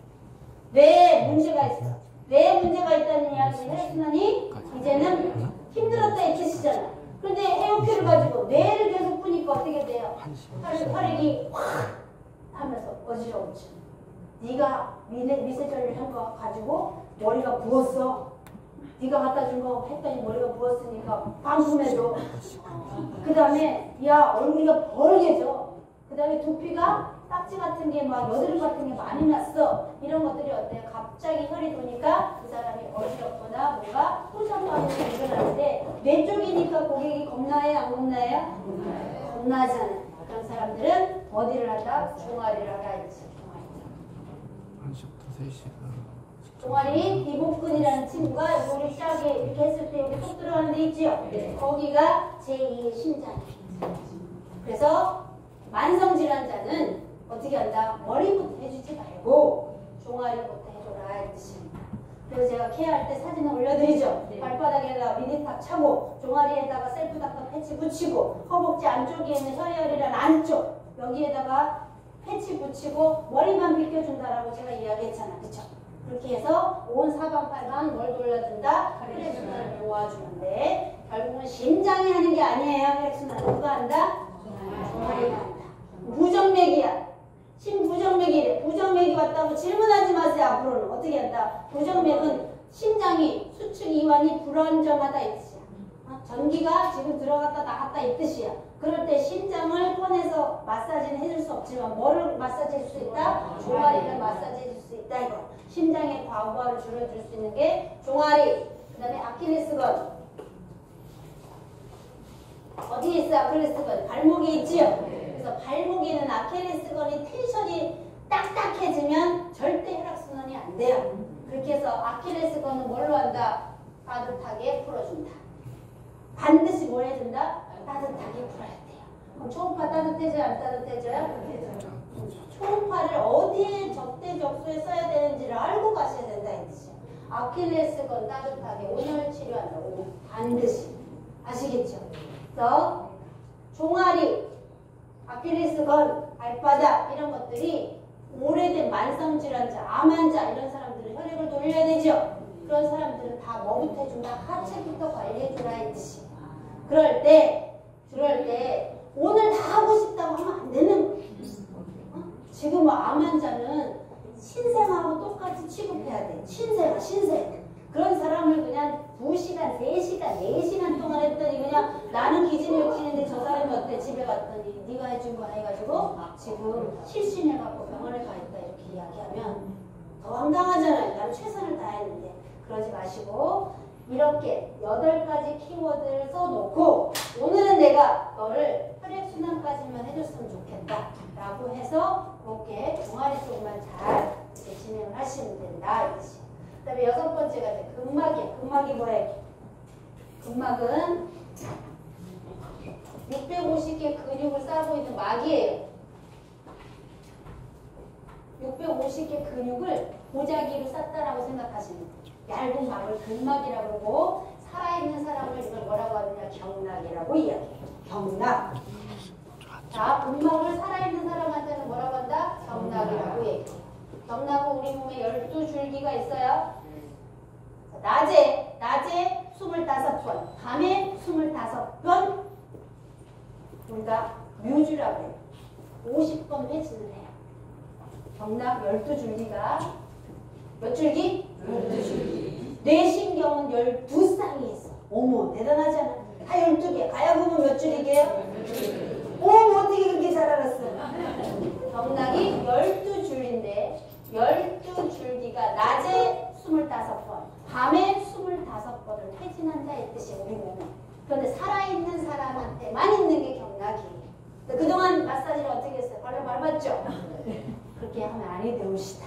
뇌에 문제가 있어. 뇌에 문제가 있다는 이야기를 혈액순환이 이제는 힘들었다 이 뜻이잖아. 그런데 해오큐를 가지고 뇌를 계속 푸니까 어떻게 돼요? 혈액이 확 하면서 어지러움죠. 네가 미세전을 한 거 가지고 머리가 부었어. 네가 갖다 준 거 했더니 머리가 부었으니까 방금해줘. 그 다음에 야 얼굴이가 벌게져. 그 다음에 두피가 딱지 같은 게 막 여드름 같은 게 많이 났어. 이런 것들이 어때요? 갑자기 혈이 도니까 그 사람이 어지럽거나 뭔가 손상반응이 일어나는데 뇌 쪽이니까 고객이 겁나요? 안 겁나요? 겁나잖아요. 그런 사람들은 어디를 한다? 종아리를 하라 했지. 1시부터 3시간. 종아리 이복근이라는 친구가 우리 시작에 이렇게 했을 때 여기 쏙 들어가는 데 있죠? 네. 거기가 제2의 심장이에요. 그래서 만성질환자는 어떻게 한다? 머리부터 해주지 말고 종아리부터 해줘라 이 뜻입니다. 그래서 제가 케어할 때 사진을 올려드리죠. 네. 발바닥에다가 미니탁 차고 종아리에다가 셀프닥터 패치 붙이고 허벅지 안쪽에 있는 혈혈이란 안쪽 여기에다가 패치 붙이고 머리만 비껴준다라고 제가 이야기했잖아. 그쵸? 그렇게 해서 온 사방팔방 뭘 돌려준다? 혈액순환을 도와주는데 결국은 심장이 하는 게 아니에요. 혈액순환을 누가 한다? 종아리가 한다. 부정맥이야. 심부정맥이래. 부정맥이 왔다고 질문하지 마세요. 앞으로는 어떻게 한다? 부정맥은 심장이 수축 이완이 불안정하다 이 뜻이야. 전기가 지금 들어갔다 나갔다 이 뜻이야. 그럴 때 심장을 꺼내서 마사지는 해줄 수 없지만 뭐를 마사지 해줄 수 있다? 종아리를 마사지 해줄 수 있다 이거. 심장의 과부하를 줄여줄 수 있는 게 종아리. 그 다음에 아킬레스건. 어디에 있어 아킬레스건? 발목에 있지요? 그래서 발목에는 아킬레스건이 텐션이 딱딱해지면 절대 혈액순환이 안 돼요. 그렇게 해서 아킬레스건은 뭘로 한다? 따뜻하게 풀어준다. 반드시 뭘 해준다? 따뜻하게 풀어야 돼요. 그럼 초음파 따뜻해져요? 안 따뜻해져요? 초음파를 어디에 적대적소에 써야 되는지를 알고 가셔야 된다 이 뜻이에요. 아킬레스건 따뜻하게 온열 치료한다. 오늘 반드시 아시겠죠? 그래서 종아리, 아킬레스건, 발바닥 이런 것들이 오래된 만성질환자, 암환자 이런 사람들은 혈액을 돌려야 되죠. 그런 사람들은 다 뭐부터 해준다? 하체부터 관리해주라 이 뜻이에요. 그럴 때 오늘 다 하고 싶다고 하면 안 되는 거예요. 지금 암환자는 신생하고 똑같이 취급해야 돼. 신생. 그런 사람을 그냥 2시간, 3시간, 4시간 동안 했더니 그냥 나는 기진을 치는데 저 사람이 어때? 집에 갔더니 네가 해준 거 해가지고 지금 실신해갖고 병원에 가 있다 이렇게 이야기하면 더 황당하잖아요. 나는 최선을 다했는데. 그러지 마시고 이렇게 8가지 키워드를 써놓고 오늘은 내가 너를 혈액순환까지만 해줬으면 좋겠다 라고 해서 이렇게 종아리 쪽만 잘 진행을 하시면 된다 이것이. 그 다음에 6번째가 이제 근막이에요. 근막이 뭐예요? 근막은 650개 근육을 싸고 있는 막이에요. 650개 근육을 보자기로 쌌다라고 생각하시면 돼요. 얇은 막을 근막이라고 그러고 살아있는 사람을 이걸 뭐라고 하느냐 경락이라고 이야기해요. 경락. 자, 근막을 살아있는 사람한테는 뭐라고 한다? 경락이라고 얘기해요. 경락은 우리 몸에 12줄기가 있어요. 낮에 25번, 밤에 25번 우리가 묘주라고 해요. 50번 회진을 해요. 경락 12줄기가 몇 줄기? 12줄기. 뇌신경은 12쌍이 있어. 어머 대단하잖아. 다 12개. 가야금은 몇 줄이게요? 어머 어떻게 그렇게 잘 알았어. 경락이 12줄인데 12줄기가 낮에 25번, 밤에 25번을 회진한다 이 뜻이에요. 우리 몸은. 그런데 살아있는 사람한테만 있는 게 경락이에요. 그동안 마사지를 어떻게 했어요? 발로 밟았죠? 그렇게 하면 아니 되옵시다.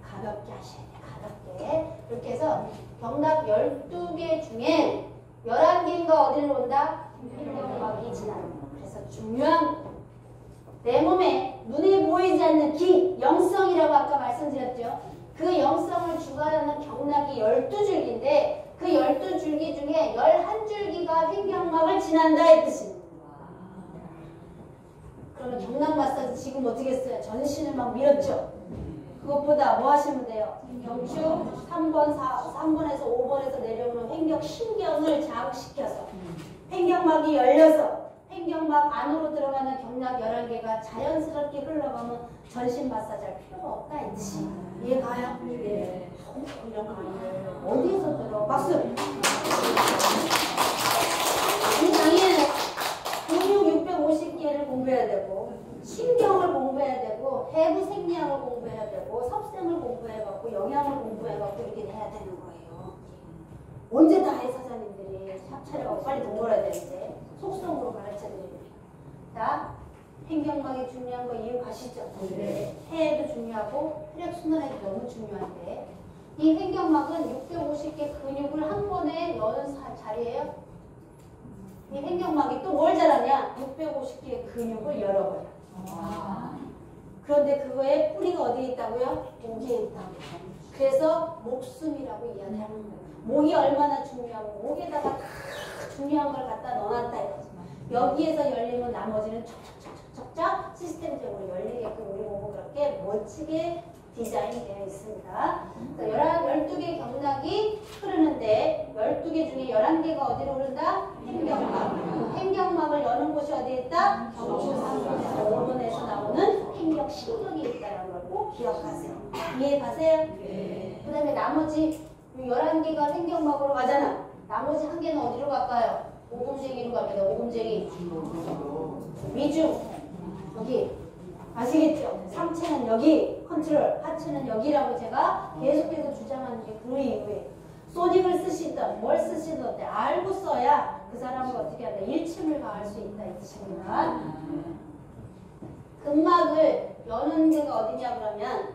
가볍게 하셔야 돼요. 가볍게. 그렇게 해서 경락 12개 중에 11개인가 어디로 온다? 흰경막이 지나는 거. 그래서 중요한 내 몸에 눈에 보이지 않는 기, 영성이라고 아까 말씀드렸죠. 그 영성을 주관하는 경락이 12줄기인데 그 12줄기 중에 11줄기가 횡경막을 지난다 이 뜻입니다. 그러면 경락 마사지 지금 어떻게 했어요? 전신을 막 밀었죠. 그것보다 뭐 하시면 돼요? 경추 3번에서 5번에서 내려오는 횡격신경을 자극시켜서 횡격막이 열려서 횡격막 안으로 들어가는 경락 11개가 자연스럽게 흘러가면 전신 마사지 할 필요가 없다 이 뜻이. 이해가요? 네. 이런 거 아니에요. 어디에서 들어? 박수! 이 강의는 근육 650개를 공부해야 되고 신경을 공부해야 되고 해부 생리학을 공부해야 되고 섭생을 공부해갖고 영양을 공부해갖고 이렇게 해야 되는 거예요. 언제 다 해 사장님들이 샵 차려가고 빨리 돈 벌어야 되는데 속성으로 가르쳐드립니다. 자, 횡격막이 중요한 거 이유 가시죠? 네. 해도 중요하고 혈액순환에도 너무 중요한데 이 횡격막은 650개 근육을 한 번에 여는 자리예요. 이 횡격막이 또 뭘 잘하냐? 650개의 근육을 열어버려. 그런데 그거의 뿌리가 어디에 있다고요? 목에 있다고. 그래서 목숨이라고 이야기하는 거예요. 목이 얼마나 중요하고 목에다가 다 중요한 걸 갖다 넣어놨다 이거죠. 여기에서 열리면 나머지는 척척척척척 시스템적으로 열리게끔 우리 몸은 그렇게 멋지게 디자인되어 있습니다. 12개 경락이 흐르는데 12개 중에 11개가 어디로 흐른다? 횡격막. 횡격막을 여는 곳이 어디에 있다? 경추 3번에서 5번에서 나오는 횡격신경이 있다는 걸 꼭 기억하세요. 이해가세요? 네. 그 다음에 나머지 11개가 횡격막으로 가잖아. 나머지 한 개는 어디로 갈까요? 오금쟁이로 갑니다. 오금쟁이. 위중. 여기. 아시겠죠? 상체는 여기, 컨트롤, 하체는 여기라고 제가 계속해서 주장하는 게 그 이유에 소닉을 쓰시든 뭘 쓰시든 어때? 알고 써야 그 사람을 어떻게 한다? 일침을 가할 수 있다 이 뜻입니다. 근막을 여는 데가 어디냐 그러면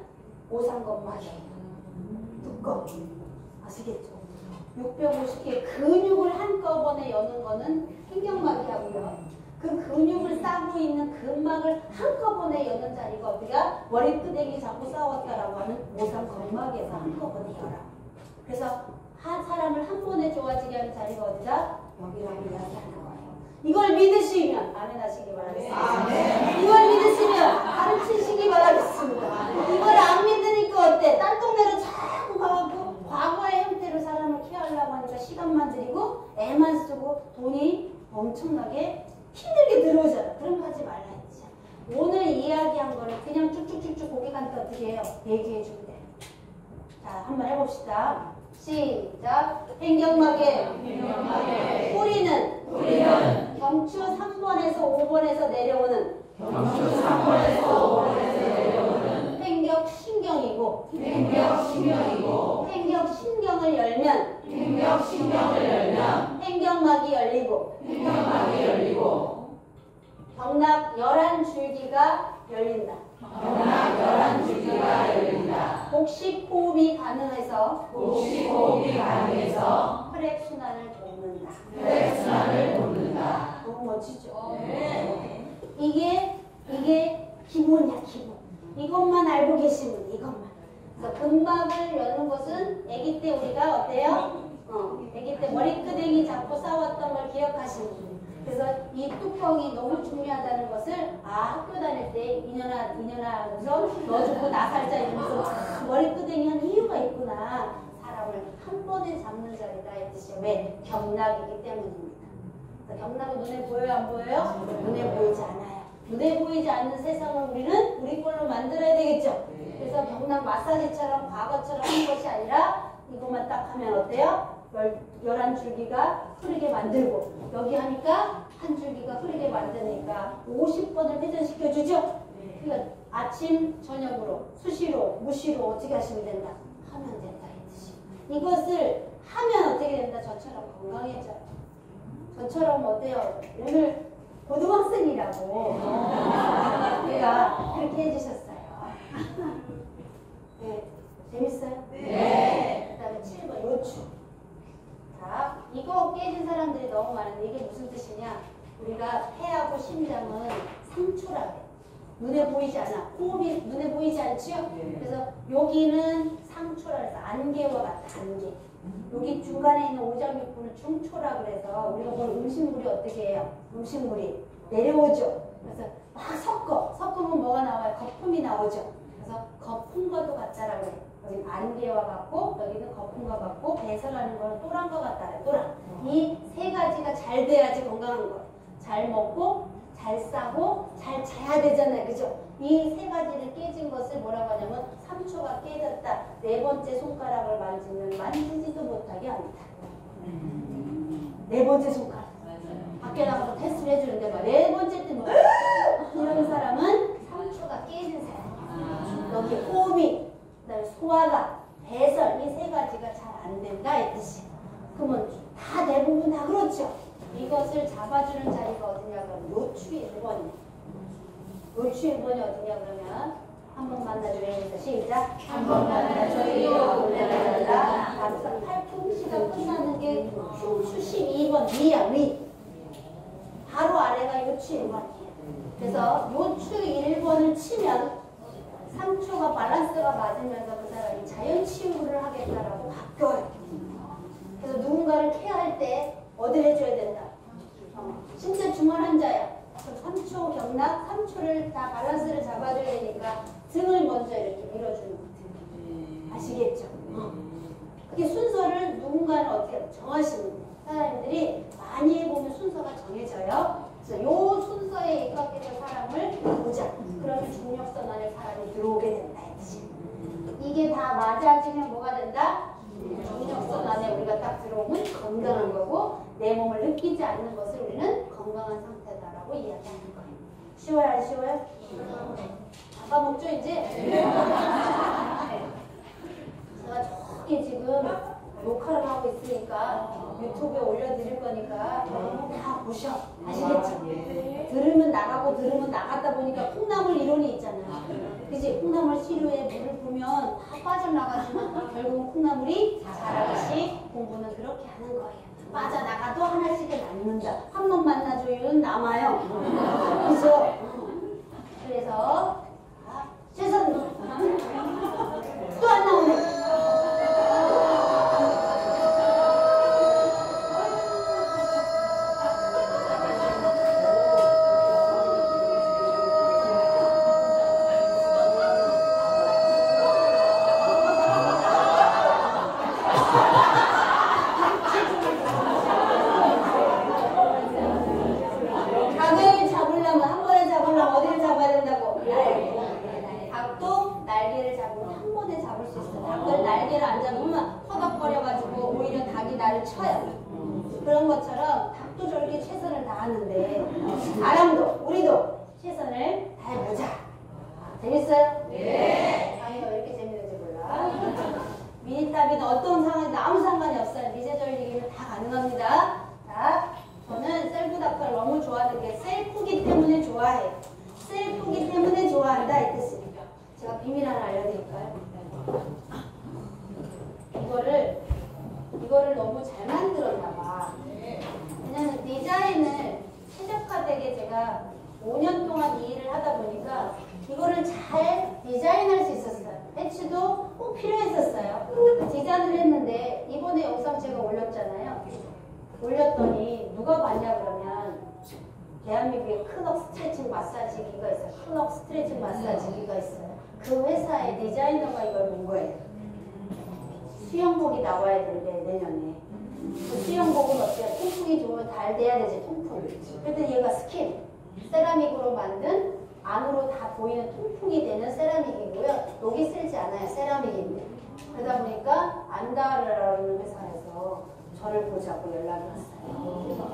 오상근막이에요. 두꺼워. 아시겠죠? 650개 근육을 한꺼번에 여는 거는 횡격막이 하고요. 그 근육을 싸고 있는 근막을 한꺼번에 여는 자리가 어디가? 머리끄댕이 잡고 싸웠다라고 하는 오상근막에서 한꺼번에 열어. 그래서 한 사람을 한 번에 좋아지게 하는 자리가 어디다? 여기라고 이야기하는 거예요. 이걸 믿으시면 아멘 하시기 바라겠습니다. 이걸 믿으시면 가르치시기 바라겠습니다. 이걸 안 믿으니까 어때? 딴 동네로 자꾸 가고 과거의 형태로 사람을 케어하려고 하니까 시간만 들이고 애만 쓰고 돈이 엄청나게 힘들게 들어오잖아. 그런 거 하지 말라 했지. 오늘 이야기한 거를 그냥 쭉쭉쭉쭉 고객한테 어떻게 해요? 얘기해 주면 돼. 자, 한번 해봅시다. 시작. 횡격막의 뿌리는 경추 3번에서 5번에서 내려오는 횡격신경이고 횡격신경을 열면 횡격막이 열리고 경락 11줄기가 열린다. 복식 호흡이 가능해서 혈액순환을 돕는다. 너무 멋지죠? 네. 이게 기본이야, 기본. 이것만 알고 계시면 이것만. 그래서 근막을 여는 것은 아기 때 우리가 어때요? 아기 때 머리끄댕이 잡고 싸웠던 걸 기억하시는 분이. 그래서 이 뚜껑이 너무 중요하다는 것을 학교 다닐 때 이년아 하면서 넣어주고 나 살자 이러면서 머리끄댕이 한 이유가 있구나. 사람을 한 번에 잡는 자리다 이 뜻이에요. 왜? 경락이기 때문입니다. 경락은 눈에 보여요? 안 보여요? 눈에 보이지 않아요. 눈에 보이지 않는 세상을 우리는 우리 걸로 만들어야 되겠죠. 그래서 경락 마사지처럼 과거처럼 하는 것이 아니라 이것만 딱 하면 어때요? 11줄기가 흐르게 만들고 여기 하니까 한 줄기가 흐르게 만드니까 50번을 회전시켜주죠? 그러니까 아침, 저녁으로, 수시로, 무시로 어떻게 하시면 된다? 하면 된다 이 뜻이. 이것을 하면 어떻게 된다? 저처럼 건강해져요. 저처럼 어때요? 오늘 고등학생이라고 내가 그렇게 해주셨어요. 네, 재밌어요? 네. 그 다음에 7번 요추. 자, 이거 깨진 사람들이 너무 많은데 이게 무슨 뜻이냐? 우리가 폐하고 심장은 상초라고 해요. 눈에 보이지 않아. 호흡이 눈에 보이지 않죠? 그래서 여기는 상초라 해서 안개와 같아, 안개. 여기 중간에 있는 오장육부는 중초라 그래서 우리가 뭘 음식물이 어떻게 해요? 내려오죠. 그래서 막 섞으면 뭐가 나와요? 거품이 나오죠. 그래서 거품과도 같다라고 해. 여기는 안개와 같고 여기는 거품과 같고 배설하는 거는 또랑과 같다. 또랑. 이 세 가지가 잘 돼야지 건강한 거야. 잘 먹고 잘 싸고 잘 자야 되잖아요. 그죠? 이 세 가지를 깨진 것을 뭐라고 하냐면 3초가 깨졌다. 네 번째 손가락을 만지면 만지지도 못하게 합니다. 네 번째 손가락. 밖에 나가서 테스트를 해주는데 막 네 번째 때 뭐 이런 사람은 3초가 깨진 사람. 여기 호흡이, 그다음에 소화가, 배설 이 세 가지가 잘 안 된다 이 뜻이. 그러면 다 대부분 다 그렇죠. 이것을 잡아주는 자리가 어디냐 그러면 요추 1번이에요. 요추 1번이 어디냐 그러면 한 번 만나줘요. 해서 시작. 한 번 만나줘요. 올려달라. 앞서 팔꿈치가 끝나는 게 흉추 12번 위야 위. 바로 아래가 요추 1번이에요. 그래서 요추 1번을 치면 3초가 밸런스가 맞으면서 그 사람이 자연 치유를 하겠다라고 바뀌어요. 그래서 누군가를 케어할 때 어디를 해줘야 된다. 진짜 중환 환자야. 3초 경락, 3초를 다 밸런스를 잡아줘야 되니까 등을 먼저 이렇게 밀어주는 거예요. 아시겠죠? 그게 순서를 누군가는 어떻게 정하시는 거예요. 사람들이 많이 해보면 순서가 정해져요. 그래서 요 순서에 입각해서 사람을 보자. 그러면 중력선 안에 사람이 들어오게 된다. 이게 다 맞아지면 뭐가 된다? 중력선 안에 우리가 딱 들어오면 건강한 거고 내 몸을 느끼지 않는 것을 우리는 건강한 상태다라고 이야기하는 거예요. 쉬워요? 안 쉬워요? 잡아먹죠 이제? 제가 저기 지금 녹화를 하고 있으니까 유튜브에 올려드릴 거니까 다 보셔. 아시겠죠? 들으면 나가고 들으면 나갔다 보니까 콩나물 이론이 있잖아요. 그치? 콩나물 시루에 물을 부으면 다 빠져나가지만 결국은 콩나물이 자라듯이 공부는 그렇게 하는 거예요. 빠져나가도 하나씩은 남는다. 한 번 만나줘요는 남아요. 그죠? 그래서 최선 또 안 나오네. 그런 것처럼 닭도 저렇게 최선을 다하는데 사람도 우리도 최선을 다해보자. 재밌어요? 네. 강의가 왜 이렇게 재밌는지 몰라. 미니탑이나 어떤 상황이든 아무 상관이 없어요. 미세전리기는 다 가능합니다. 자, 저는 셀프 닥터를 너무 좋아하는 게 셀프기 때문에 좋아해요. 셀프기 때문에 좋아한다 이 뜻입니다. 제가 비밀 하나 알려드릴까요? 이거를 너무 잘 만들었나 봐. 왜냐면 디자인을 최적화되게 제가 5년 동안 이 일을 하다 보니까 이거를 잘 디자인할 수 있었어요. 패치도 꼭 필요했었어요. 디자인을 했는데 이번에 영상 제가 올렸잖아요. 올렸더니 누가 봤냐 그러면 대한민국에 클럽 스트레칭 마사지기가 있어요. 클럽 스트레칭 마사지기가 있어요. 그 회사의 디자이너가 이걸 본 거예요. 수영복이 나와야 되는데 내년에 그 수영복은 어때요? 통풍이 좋으면 잘 돼야 되지. 통풍. 그랬더니 얘가 스킨 세라믹으로 만든 안으로 다 보이는 통풍이 되는 세라믹이고요. 여기 쓰지 않아요. 세라믹인데 그러다 보니까 안다르라는 회사에서 저를 보자고 연락이 왔어요.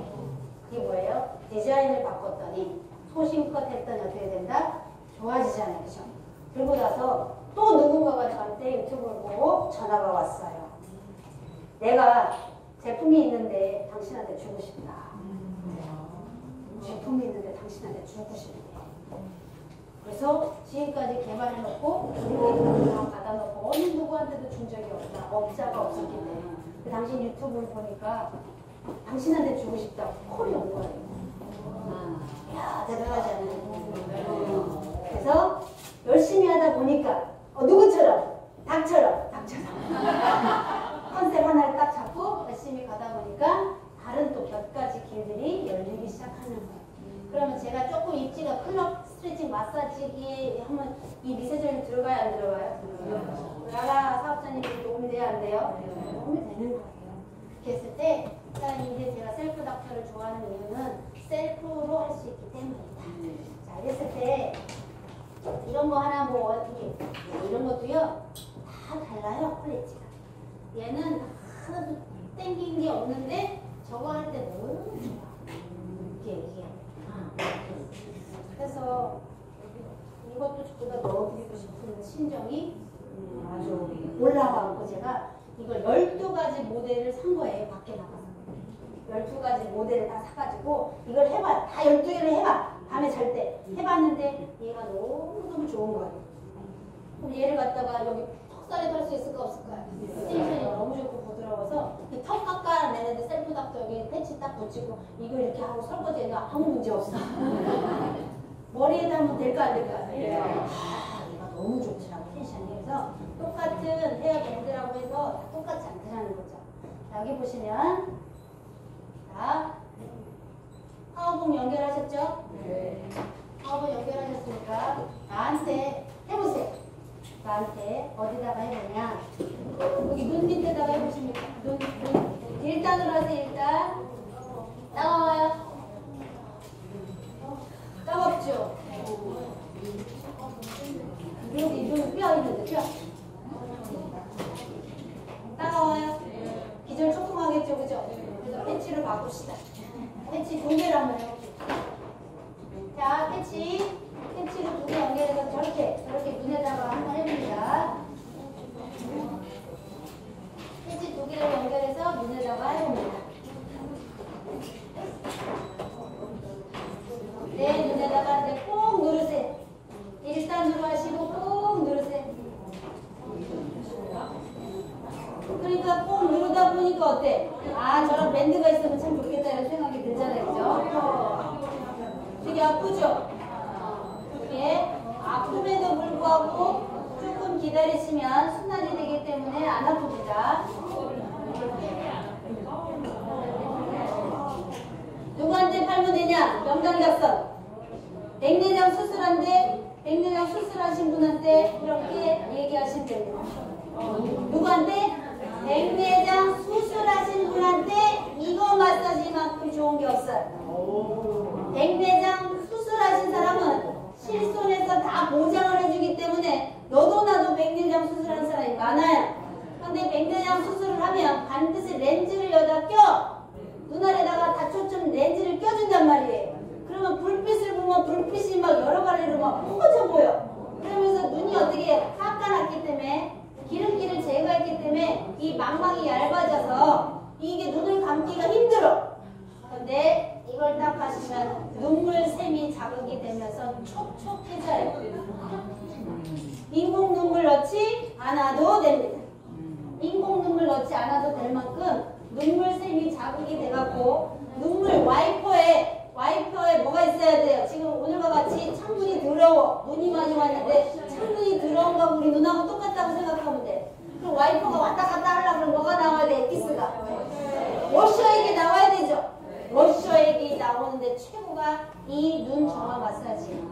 그게 뭐예요? 디자인을 바꿨더니 소심껏 했더니 어떻게 된다? 좋아지잖아요. 그죠? 그리고 나서 또 누군가가 저한테 유튜브를 보고 전화가 왔어요. 내가 제품이 있는데 당신한테 주고 싶다. 제품이 있는데 당신한테 주고 싶대. 그래서 지금까지 개발해놓고 우리 받아놓고 어느 누구한테도 준 적이 없다. 업자가 없었기 때문에. 당신 유튜브를 보니까 당신한테 주고 싶다고 콜이 온 거예요. 이야 대단하지 않아요? 그래서 열심히 하다 보니까 누구처럼? 닭처럼 컨셉 하나를 딱 잡고 열심히 가다 보니까 다른 또 몇 가지 길들이 열리기 시작하는 거예요. 그러면 제가 조금 입지가 클럽 스트레칭 마사지기 하면 이 미세전이 들어가야 안 들어가요? 나가 사업자님들이 도움이 돼야 안 돼요? 도움이 되는 거예요. 그렇게 했을 때 이제 제가 셀프 닥터를 좋아하는 이유는 셀프로 할 수 있기 때문이다. 자, 이랬을 때 이런 거 하나 뭐 어떻게 이런 것도요 다 달라요. 퀄리티가. 얘는 하나도 땡긴 게 없는데 저거 할 때 너무 좋아. 이게. 그래서 이것도 저보다 넣어드리고 싶은 심정이 아주 올라가고 제가 이걸 12가지 모델을 산 거예요. 밖에 나가서 12가지 모델을 다 사가지고 이걸 해봐. 다 12개를 해봐. 밤에 잘 때 해봤는데 얘가 너무너무 좋은 거예요. 그럼 얘를 갖다가 여기 턱살에도 할 수 있을까 없을까요? 텐션이 너무 좋고 부드러워서 턱 깎아내는데 셀프 닥터 여기 패치 딱 붙이고 이거 이렇게 하고 설거지해도 아무 문제 없어. 머리에다 하면 될까 안 될까? 얘가 너무 좋더라고 텐션이. 그래서 똑같은 헤어 밴드라고 해서 다 똑같지 않다는 거죠. 여기 보시면 자 파워봉 연결하셨죠? 네. 파워봉 연결하셨으니까 나한테 해보세요. 나한테 어디다가 해보냐? 여기 눈 밑에다가 해보십니까? 눈 1단으로 하세요. 1단. 따가워요? 따갑죠? 여기 눈 뼈 있는데 뼈. 따가워요? 기절 조금 하겠죠, 그죠? 그래서 패치를 바꿉시다. 패치 2개를 한번 해볼게요. 자, 패치를 2개 연결해서 저렇게 눈에다가 한번 해봅니다. 패치 2개를 연결해서 눈에다가 해봅니다. 내 눈에다가 이제 꼭 누르세요. 1단으로 하시고 꼭 누르세요. 그러니까 꼭 누르다 보니까 어때? 아, 저런 밴드가 있으면 참 좋겠다 이런 생각이 들잖아요. 그죠? 되게 아프죠? 예, 아픔에도 불구하고 조금 기다리시면 순환이 되기 때문에 안 아픕니다. 누구한테 팔면 되냐? 명장작선. 백내장 수술한데 백내장 수술하신 분한테 이렇게 얘기하시면 됩니다. 누구한테? 백내장 수술하신 분한테 이거 마사지만큼 좋은 게 없어요. 백내장 수술하신 사람은 실손에서 다 보장을 해주기 때문에 너도 나도 백내장 수술한 사람이 많아요. 근데 백내장 수술을 하면 반드시 렌즈를 여기다 껴. 눈알에다가 다초점 렌즈를 껴준단 말이에요. 그러면 불빛을 보면 불빛이 막 여러 가지로 막 퍼져 보여. 그러면서 눈이 어떻게 깎아놨기 때문에 기름기를 제거했기 때문에 이 망망이 얇아져서 이게 눈을 감기가 힘들어. 근데 이걸 딱 하시면 눈물샘이 자극이 되면서 촉촉해져요. 인공 눈물 넣지 않아도 됩니다. 인공 눈물 넣지 않아도 될 만큼 눈물샘이 자극이 돼갖고 눈물 와이퍼에 뭐가 있어야 돼요? 지금 오늘과 같이 창문이 더러워. 눈이 많이 왔는데 창문이 더러운 거 우리 눈하고 똑같다고 생각하면 돼. 그럼 와이퍼가 왔다 갔다 하려고 그러면 뭐가 나와야 돼? 엑기스가. 워셔액이 나와야 되죠? 워셔액이 나오는데 최고가 이 눈 정화 마사지.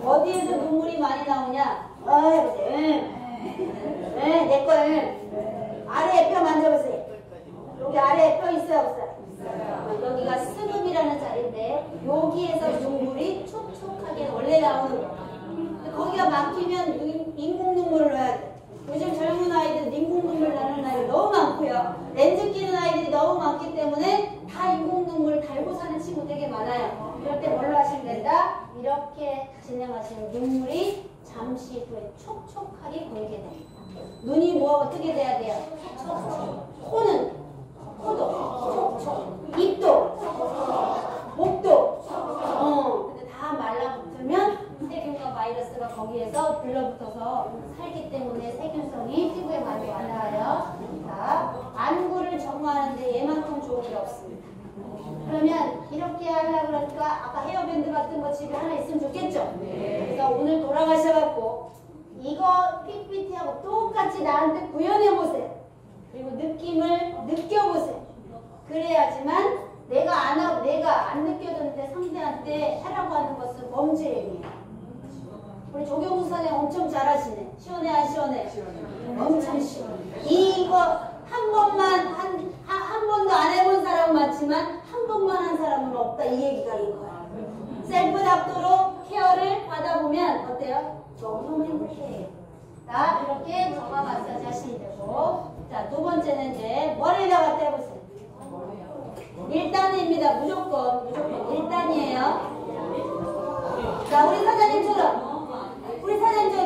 어디에서 눈물이 많이 나오냐? 해보세요. 내 거는 아래에 뼈 만져보세요. 여기 아래에 뼈 있어요, 없어요? 여기가 스금이라는 자리인데 여기에서 눈물이 촉촉하게 원래 나오는 거예요. 거기가 막히면 인공 눈물을 넣어야 돼. 요즘 젊은 아이들 인공 눈물 나는 아이들 너무 많고요. 렌즈 끼는 아이들이 너무 많기 때문에 다 인공 눈물 달고 사는 친구 되게 많아요. 이럴 때 뭘로 하시면 된다? 이렇게 진행하시면 눈물이 잠시 후에 촉촉하게 고이게 됩니다. 눈이 뭐 어떻게 돼야 돼요? 촉촉. 코도 촉촉. 입도 목도 근데 다 말라붙으면 세균과 바이러스가 거기에서 들러붙어서 살기 때문에 세균성이 피부에 많이 올라와요. 자, 안구를 정화하는데 얘만큼 좋은 게 없습니다. 그러면 이렇게 하려고 그러니까 아까 헤어밴드 같은 거 집에 하나 있으면 좋겠죠? 그래서 오늘 돌아가셔갖고 이거 PPT하고 똑같이 나한테 구현해보세요. 그리고 느낌을 느껴보세요. 그래야지만 내가 안 느껴졌는데 상대한테 하라고 하는 것은 범죄예요. 우리 조경수 사장 엄청 잘하시네. 시원해 안 시원해? 엄청 시원해. 이거 한 번만 한 번도 안 해본 사람은 많지만 한 번만 한 사람은 없다 이 얘기가 이거야. 셀프 닥터로 케어를 받아보면 어때요? 너무 행복해. 자, 이렇게 정화 마사지 하시면 되고, 자, 두 번째는 이제 머리에다가 떼보세요. 1단입니다. 무조건 1단이에요. 자, 우리 사장님처럼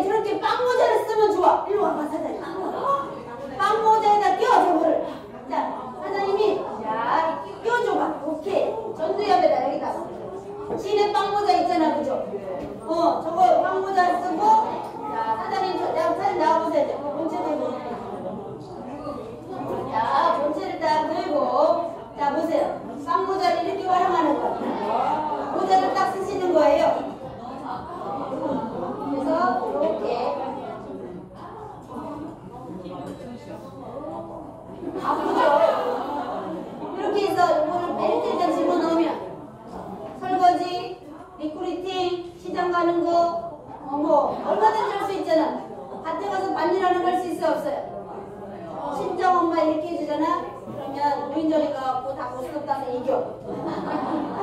저렇게 빵모자를 쓰면 좋아. 일로 와봐, 사장님. 빵모자에다 끼워, 저거를. 자, 사장님이, 자, 끼워줘봐. 오케이. 전두엽에다, 여기다가. 시내 빵모자 있잖아, 그죠? 저거 빵모자 쓰고, 자, 사장님, 사장님 나와보세요. 본체 들고. 자, 본체를 딱 들고, 자, 보세요. 빵모자를 이렇게 활용하는 거예요. 모자를 딱 쓰시는 거예요. 그래서, 이렇게. 아프죠? 이렇게 해서 이거를 벨트에다 집어넣으면 설거지, 리크루팅, 시장 가는 거, 뭐 얼마든지 할 수 있잖아. 밭에 가서 밭일하는 거 할 수 있어 없어요? 친정 엄마 이렇게 해주잖아. 그러면 노인정에 가갖고 다 고스톱 따서 이겨.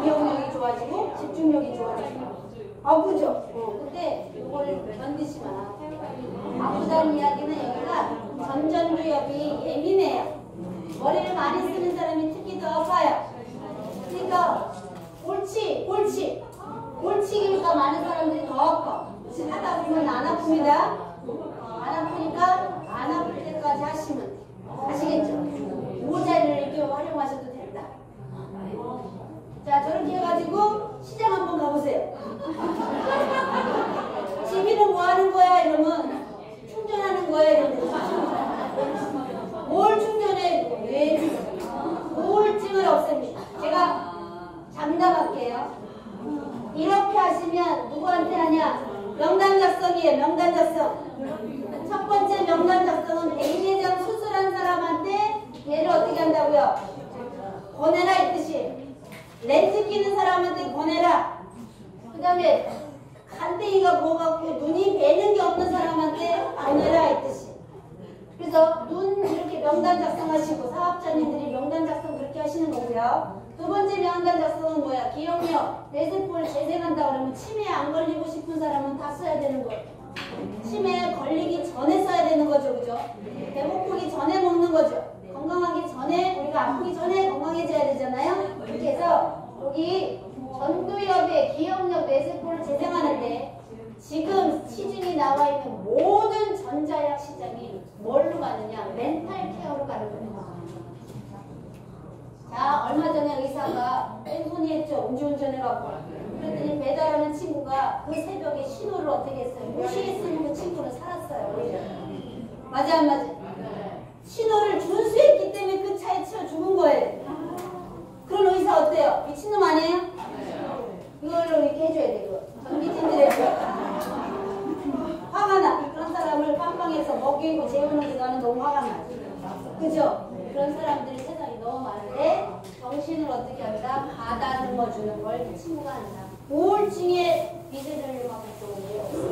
기억력이 좋아지고 집중력이 좋아지고. 아프죠? 근데 이걸 견디시면 아프다는 이야기는 여기가 전전두엽이 예민해요. 머리를 많이 쓰는 사람이 특히 더 아파요. 그러니까 골치기가 많은 사람들이 더 아파. 하다 보면 안 아픕니다. 안 아프니까 안 아플 때까지 하시면 돼. 아시겠죠? 모자를 이렇게 활용하셔도 된다. 자, 저렇게 해가지고 시장 한번 가보세요. 집이는 뭐 하는 거야? 이러면 충전하는 거야? 이러면 뭘 충전해? 왜 충전해? 우울증을 없앱니다. 제가 장담할게요. 이렇게 하시면 누구한테 하냐? 명단 작성이에요. 명단 작성. 첫 번째 명단 작성은 대인회장 수술한 사람한테 얘를 어떻게 한다고요? 보내라 이 뜻이에요. 렌즈 끼는 사람한테 보내라. 그 다음에 간땡이가 부어갖고 눈이 배는 게 없는 사람한테 보내라 이 뜻이에요. 그래서 눈 이렇게 명단 작성하시고 사업자님들이 명단 작성 그렇게 하시는 거고요. 두 번째 명단 작성은 뭐야? 기억력, 뇌세포를 재생한다 그러면 치매에 안 걸리고 싶은 사람은 다 써야 되는 거예요. 치매에 걸리기 전에 써야 되는 거죠, 그죠? 배고프기 전에 먹는 거죠. 건강하기 전에, 우리가 아프기 전에 건강해져야 되잖아요. 이렇게 해서 여기 전두엽의 기억력, 뇌세포를 재생하는데 지금 시중에 나와 있는 모든 전자약 시장이 뭘로 가느냐? 멘탈 케어로 가는 거예요. 자, 얼마 전에 의사가 뺑소니 했죠. 음주운전해갖고. 그랬더니 배달하는 친구가 그 새벽에 신호를 어떻게 했어요? 무시했으면 그 친구는 살았어요. 오히려. 맞아 안 맞아? 신호를 준수했기 때문에 그 차에 치여 죽은 거예요. 그런 의사 어때요? 미친놈 아니에요? 이걸로 이렇게 해줘야 돼. 이거. 전기진들에게 화가 나. 그런 사람을 빵빵해서 먹이고 재우는 게 나는 너무 화가 나. 그죠? 그런 사람들이 세상에 너무 많은데 정신을 어떻게 한다? 가다듬어 주는 걸 그 친구가 한다. 우울증에 미세전류만큼 좋은 게 없어요.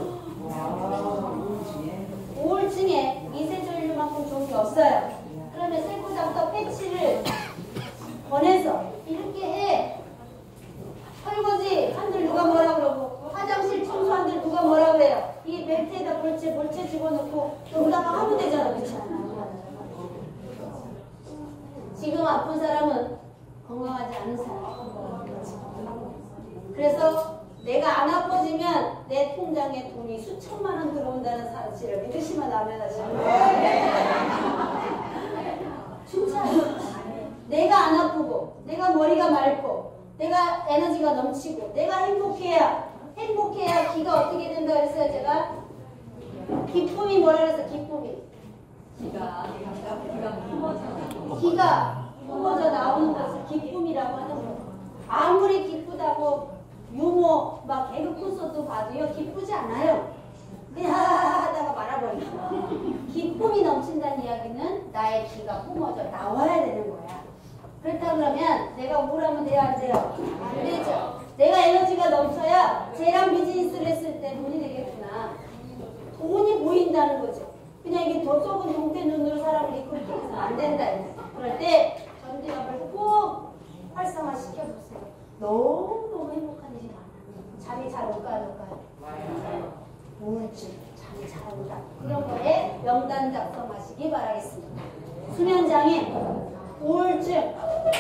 우울증에 미세전류만큼 좋은 게 없어요. 그러면 셀프닥터 패치를 권해서 이렇게 해. 설거지 한들 누가 뭐라 그러고 화장실 청소한들 누가 뭐라 그래요. 이 벨트에다 볼체 집어넣고 여기다가 하면 되잖아. 그렇지 않아? 지금 아픈 사람은 건강하지 않은 사람. 그래서 내가 안 아파지면 내 통장에 돈이 수천만 원 들어온다는 사실을 믿으시면 하면 진짜 내가 안 아프고 내가 머리가 맑고 내가 에너지가 넘치고 내가 행복해야 기가 어떻게 된다 그랬어요. 제가 기쁨이 뭐라 그랬어요. 기가 뿜어져 나오는 것을 기쁨이라고 하는 거예요. 아무리 기쁘다고 유머 막 개그 콘서트 봐도요 기쁘지 않아요. 그냥 하다가 말아버리고. 기쁨이 넘친다는 이야기는 나의 기가 뿜어져 나와야 되는 거야. 그렇다 그러면 내가 우울하면 돼요 안 돼요? 안 되죠. 내가 에너지가 넘쳐야 쟤랑 비즈니스를 했을 때 돈이 되겠구나. 돈이 보인다는 거죠. 그냥 이게 더 썩은 동태 눈으로 사람을 리크루팅해서는 안 된다. 그럴 때 전두엽을 꼭 활성화 시켜보세요. 너무너무 행복한 일이 많아. 잠이 잘 올까요? 안 올까요? 우울증, 잠이 잘 온다. 이런 거에 명단 작성하시기 바라겠습니다. 수면장애, 우울증,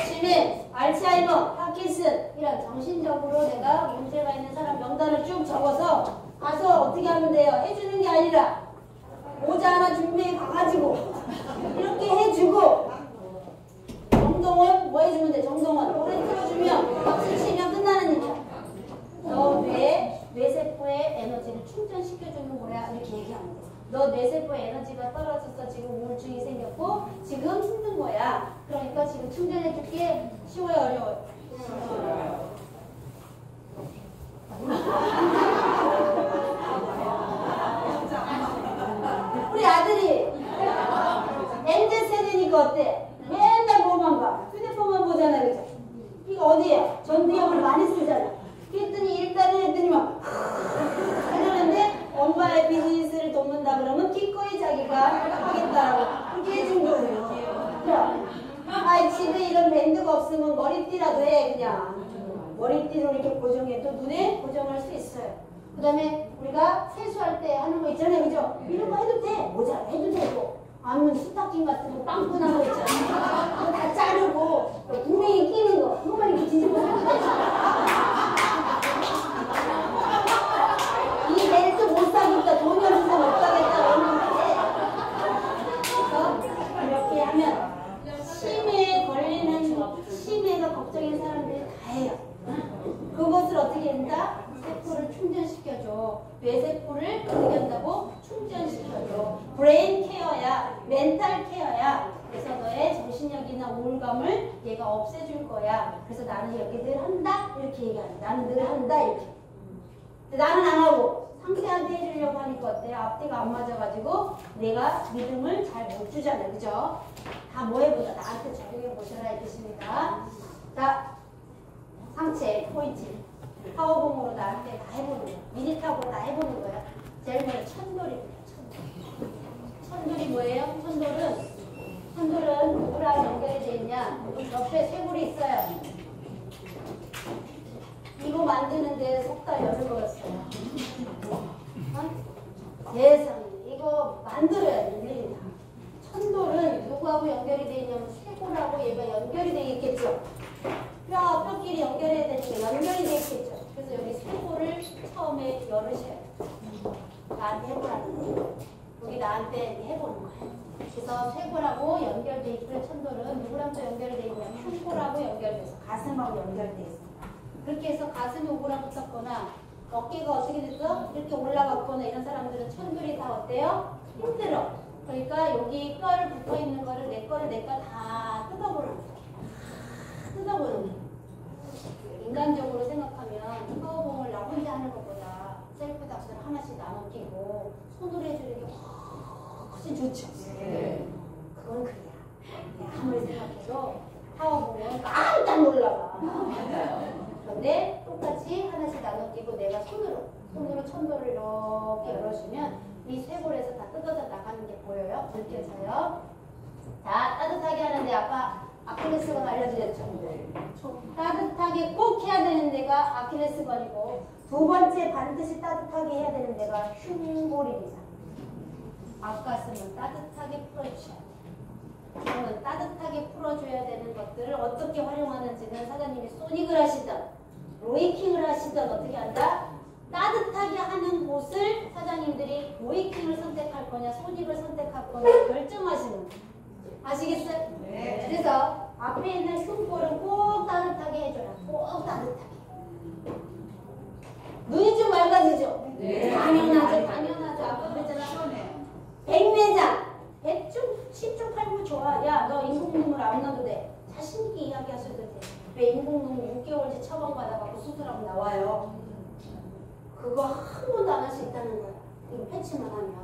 치매, 알츠하이머, 파킨슨 이런 정신적으로 내가 문제가 있는 사람 명단을 쭉 적어서 가서 어떻게 하면 돼요? 해주는 게 아니라 모자 하나 준비해 가가지고 이렇게 해주고 정동원 뭐 해주면 돼? 정동원 노래 틀어주면 박수 치면 끝나는 일이야. 너 뇌세포의 에너지를 충전시켜주는 거야. 이렇게 얘기하면 돼. 너 뇌세포의 에너지가 떨어져서 지금 우울증이 생겼고 지금 힘든 거야. 그러니까 지금 충전해줄게. 쉬워요? 어려워요? 우리 아들이 MZ세대니까 어때? 맨날 뭐만 봐. 휴대폰만 보잖아. 그죠? 이거 어디야? 전두엽을 많이 쓰잖아. 그랬더니 일단은 했더니 막 이러는데 엄마의 비즈니스를 돕는다 그러면 기꺼이 자기가 하겠다라고 그렇게 해준 거예요. 그럼 아이 집에 이런 밴드가 없으면 머리띠라도 해. 그냥 머리띠로 이렇게 고정해도 눈에 고정할 수 있어요. 그 다음에 우리가 세수할 때 하는 거 있잖아요. 그죠? 이런 거 해도 돼. 모자 해도 되고 아니면 스타킹 같은 거 빵꾸난 거 있잖아. 그거 다 자르고 구멍에 끼는 거 그거만 이렇게 뒤집어 해도 돼. 이 벨트 못 사니까 돈이 없어서 못 사겠다 그러는데 그래서 이렇게 하면 치매에 걸리는 치매가 걱정인 사람들이 다 해요. 그것을 어떻게 한다? 세포를 충전시켜줘. 뇌세포를 어떻게 한다고? 충전시켜줘. 브레인 케어야, 멘탈 케어야. 그래서 너의 정신력이나 우울감을 얘가 없애줄 거야. 그래서 나는 이렇게 늘 한다? 이렇게 얘기한다. 나는 늘 한다? 이렇게. 근데 나는 안 하고 상대한테 해주려고 하니까 어때요? 앞뒤가 안 맞아가지고 내가 믿음을 잘 못 주잖아요. 그죠? 다 뭐 해보자. 나한테 적용해 보셔라 이 뜻입니다. 자, 상체 포인트. 파워봉으로 나한테 다 해보는 거야. 미니탑으로 다 해보는 거야. 제일 먼저 천돌입니다. 천돌이 뭐예요? 천돌은 누구랑 연결이 돼 있냐? 옆에 쇄골이 있어요. 이거 만드는데 석 달 열을 걸었어요. 세상에 이거 만들어야 돼. 일일이 다. 천돌은 누구하고 연결이 돼 있냐면 쇄골하고 얘가 연결이 돼 있겠죠. 뼈끼리 연결해야 되니까 연결이 돼 있겠죠. 그래서 여기 쇄골을 처음에 열으셔야 돼요. 나한테 해보라는 거예요. 여기 나한테 해보는 거예요. 그래서 쇄골하고 연결돼 있고요. 천돌은 누구랑 또 연결이 돼 있냐면 흉골하고 연결돼서 가슴하고 연결돼 있습니다. 그렇게 해서 가슴이 오그라붙었거나 어깨가 어떻게 됐어? 이렇게 올라갔거나 이런 사람들은 천돌이 다 어때요? 힘들어. 그러니까 여기 뼈를 붙어있는 거를 내 거를 다 뜯어보는 거예요. 뜯어보는 거예요. 인간적으로 생각하면 파워봉을 나 혼자 하는 것보다 셀프 닥스를 하나씩 나눠 끼고 손으로 해주는 게 훨씬 좋죠. 그건 그래야. 아무리 생각해도 파워봉은 깜짝 놀라봐. 그런데 똑같이 하나씩 나눠 끼고 내가 손으로 천도를 이렇게 열어주면 이 쇄골에서 다 뜯어져 나가는 게 보여요? 느껴져요? 자, 따뜻하게 하는데 아까 아킬레스건 알려드렸죠? 따뜻하게 꼭 해야 되는 데가 아킬레스건이고 두 번째 반드시 따뜻하게 해야 되는 데가 흉골입니다. 앞가슴은 따뜻하게 풀어주셔야 돼요. 그러면 따뜻하게 풀어줘야 되는 것들을 어떻게 활용하는지는 사장님이 소닉을 하시든 로이킹을 하시든 어떻게 한다? 따뜻하게 하는 곳을 사장님들이 로이킹을 선택할 거냐 소닉을 선택할 거냐 결정하시는 거예요. 아시겠어요? 네. 그래서 앞에 있는 흉골은 꼭 따뜻하게 해줘라. 꼭 따뜻하게. 눈이 좀 맑아지죠? 네. 당연하죠. 아까 그랬잖아. 백내장. 100중, 10중, 8중 좋아. 야, 너 인공눈물 안 넣어도 돼. 자신있게 이야기하셔도 돼. 왜 인공눈물 6개월째 처방받아갖고 수술하고 나와요. 그거 한 번도 안 할 수 있다는 거야. 이거 패치만 하면.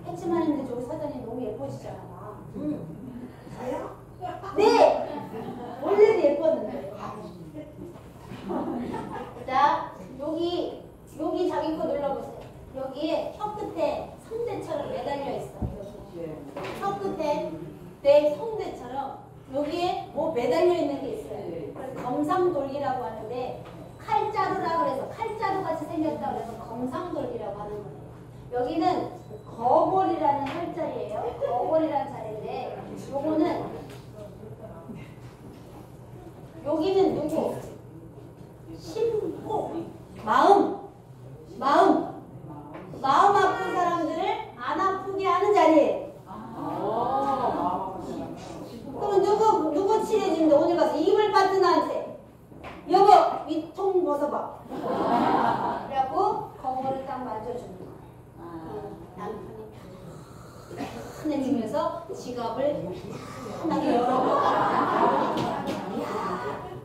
패치만 했는데 저기 사장님 너무 예뻐지잖아. 저요? 네! 원래도 예뻤는데. 자, 여기 자기 거 눌러보세요. 여기에 검상돌기라고 하는데 칼자루라 그래서 칼자루 같이 생겼다 그래서 검상돌기라고 하는 거예요. 여기는 거골이라는 혈자리예요. 거골이라는 자리인데 요거는 여기는 누구? 심고 마음 아픈 사람들을 안 아프게 하는 자리예요. 그럼 누구 칠해주는데 오늘 가서 입을 받든 나한테 여보 위통 벗어봐. 그래갖고 거울을 딱 만져주는 거야. 남편이 편해지면서 지갑을 편하게 열어보고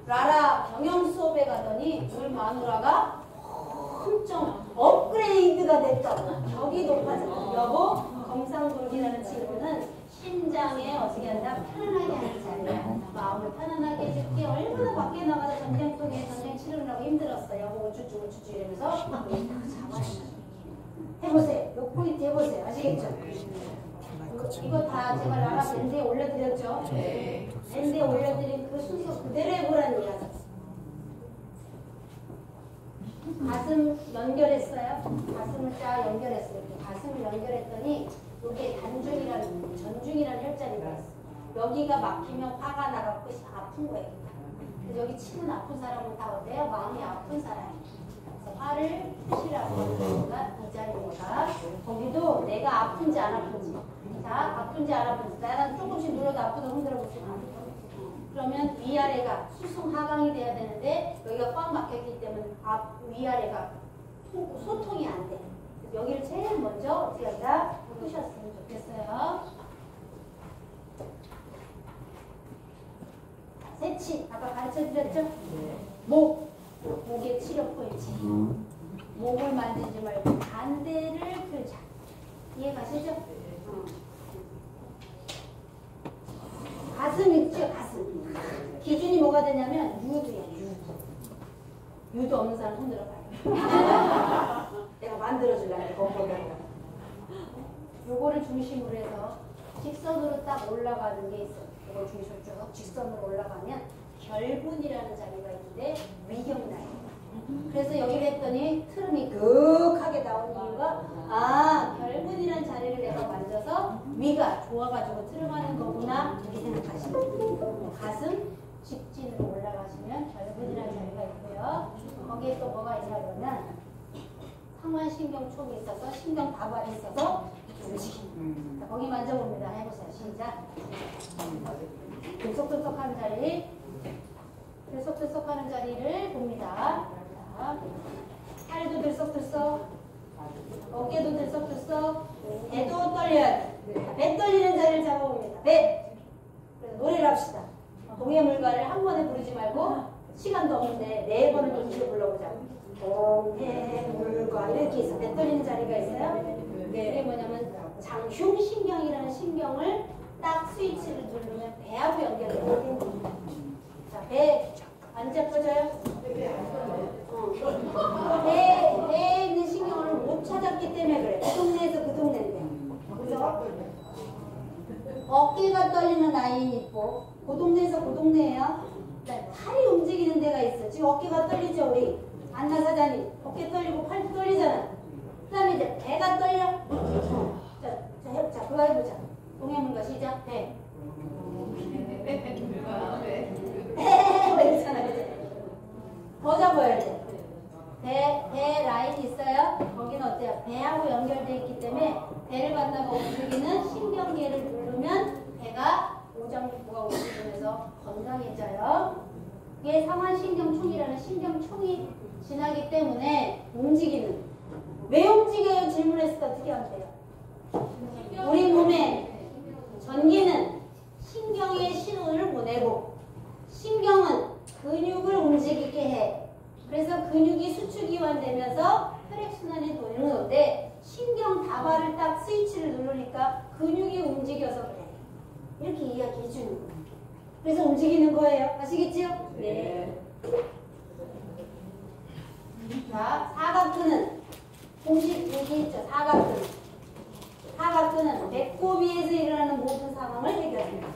라라 경영 수업에 가더니 우리 마누라가 엄청 업그레이드가 됐다고. 격이 높아졌다. 여보 검상돌기라는 친구는 심장에 어떻게 한다? 편안하게 하는 자리야. 마음을 편안하게 해줄게. 얼마나 밖에 나가서 전쟁통에 전쟁 치르느라고 힘들었어. 여보 우쭈쭈 이러면서 잡아주는. 해보세요. 요 포인트 해보세요. 아시겠죠? 이거 다 제가 라라 밴드에 올려드렸죠? 네. 밴드에 올려드린 그 순서 그대로 해보라는 이야기. 가슴 연결했어요. 가슴을 쫙 연결했어요. 가슴을 연결했더니 여기에 전중이라는 혈자리가 있어. 여기가 막히면 화가 나갖고 아픈 거예요. 그래서 여기 치면 아픈 사람은 다 어때요? 마음이 아픈 사람이에요. 그래서 화를 푸시라고 하는 거가 이 자리입니다. 거기도 내가 아픈지 안 아픈지. 자, 아픈지 안 아픈지. 나는 조금씩 눌러도 아프다 흔들어 보시면 그러면 위아래가 수승 하강이 돼야 되는데 여기가 꽉 막혔기 때문에 위아래가 소통이 안 돼. 여기를 제일 먼저 어떻게 한다? 푸셨으면 좋겠어요. 새치 아까 가르쳐드렸죠? 목의 치료 포인트. 목을 만지지 말고 반대를 펼자. 이해 가시죠? 가슴 있죠? 가슴. 기준이 뭐가 되냐면 유두야. 유두 없는 사람 손들어봐요. 내가 만들어줄래. 요거를 중심으로 해서 직선으로 딱 올라가는 게 있어요. 이걸 중심으로 쭉 직선으로 올라가면 결분이라는 자리가 있는데 위경나요. 그래서 여기를 했더니 트름이 극하게 나온 이유가 결분이라는 자리를 내가 만져서 위가 좋아가지고 트름하는 거구나 이렇게 생각하시면 돼요. 가슴 직진으로 올라가시면 결분이라는 자리가 있고요. 거기에 또 뭐가 있냐 그러면 상완신경촉이 있어서 신경 다발이 있어서 움직임. 거기 만져봅니다. 해보세요. 시작. 들썩들썩하는 자리. 들썩들썩하는 자리를 봅니다. 자, 팔도 들썩들썩, 어깨도 들썩들썩, 배도 떨려야 돼. 배 떨리는 자리를 잡아봅니다. 배. 그래서 노래를 합시다. 동해물가를 한 번에 부르지 말고 시간도 없는데 4번을 동시에 불러보자고. 동해물가 이렇게 있어. 배 떨리는 자리가 있어요. 이게 뭐냐면 장흉신경이라는 신경을 딱 스위치를 누르면 배하고 연결돼요. 자, 배 안 잡혀져요? 배에 있는 신경을 못 찾았기 때문에 그래. 그 동네에서 그 동네인데. 그래서 어깨가 떨리는 라인이 있고 그 동네에서 그 동네예요. 팔이 움직이는 데가 있어. 지금 어깨가 떨리죠 우리 안나 사장님. 어깨 떨리고 팔도 떨리잖아. 그 다음에 이제 배가 떨려. 자, 그거 해보자. 동해물가 시작. 배. 괜찮아, 그치? 더 잡아야 돼. 배 라인이 있어요. 거기는 어때요? 배하고 연결되어 있기 때문에 배를 갖다가 움직이는 신경계를 누르면 배가 오장육부가 움직이면서 건강해져요. 이게 상완신경총이라는 신경총이 지나기 때문에 움직이는. 왜 움직여요? 질문했을 때 어떻게 하면 돼요? 우리 몸에 전기는 신경에 신호를 보내고 신경은 근육을 움직이게 해. 그래서 근육이 수축이완되면서 혈액순환이 돌리는 건데 신경 다발을 딱 스위치를 누르니까 근육이 움직여서 그래. 이렇게 이야기해 주는 거예요. 그래서 움직이는 거예요. 아시겠지요? 네. 자, 사각근은 공식 여기 있죠. 사각근. 사각근은 배꼽위에서 일어나는 모든 상황을 해결합니다.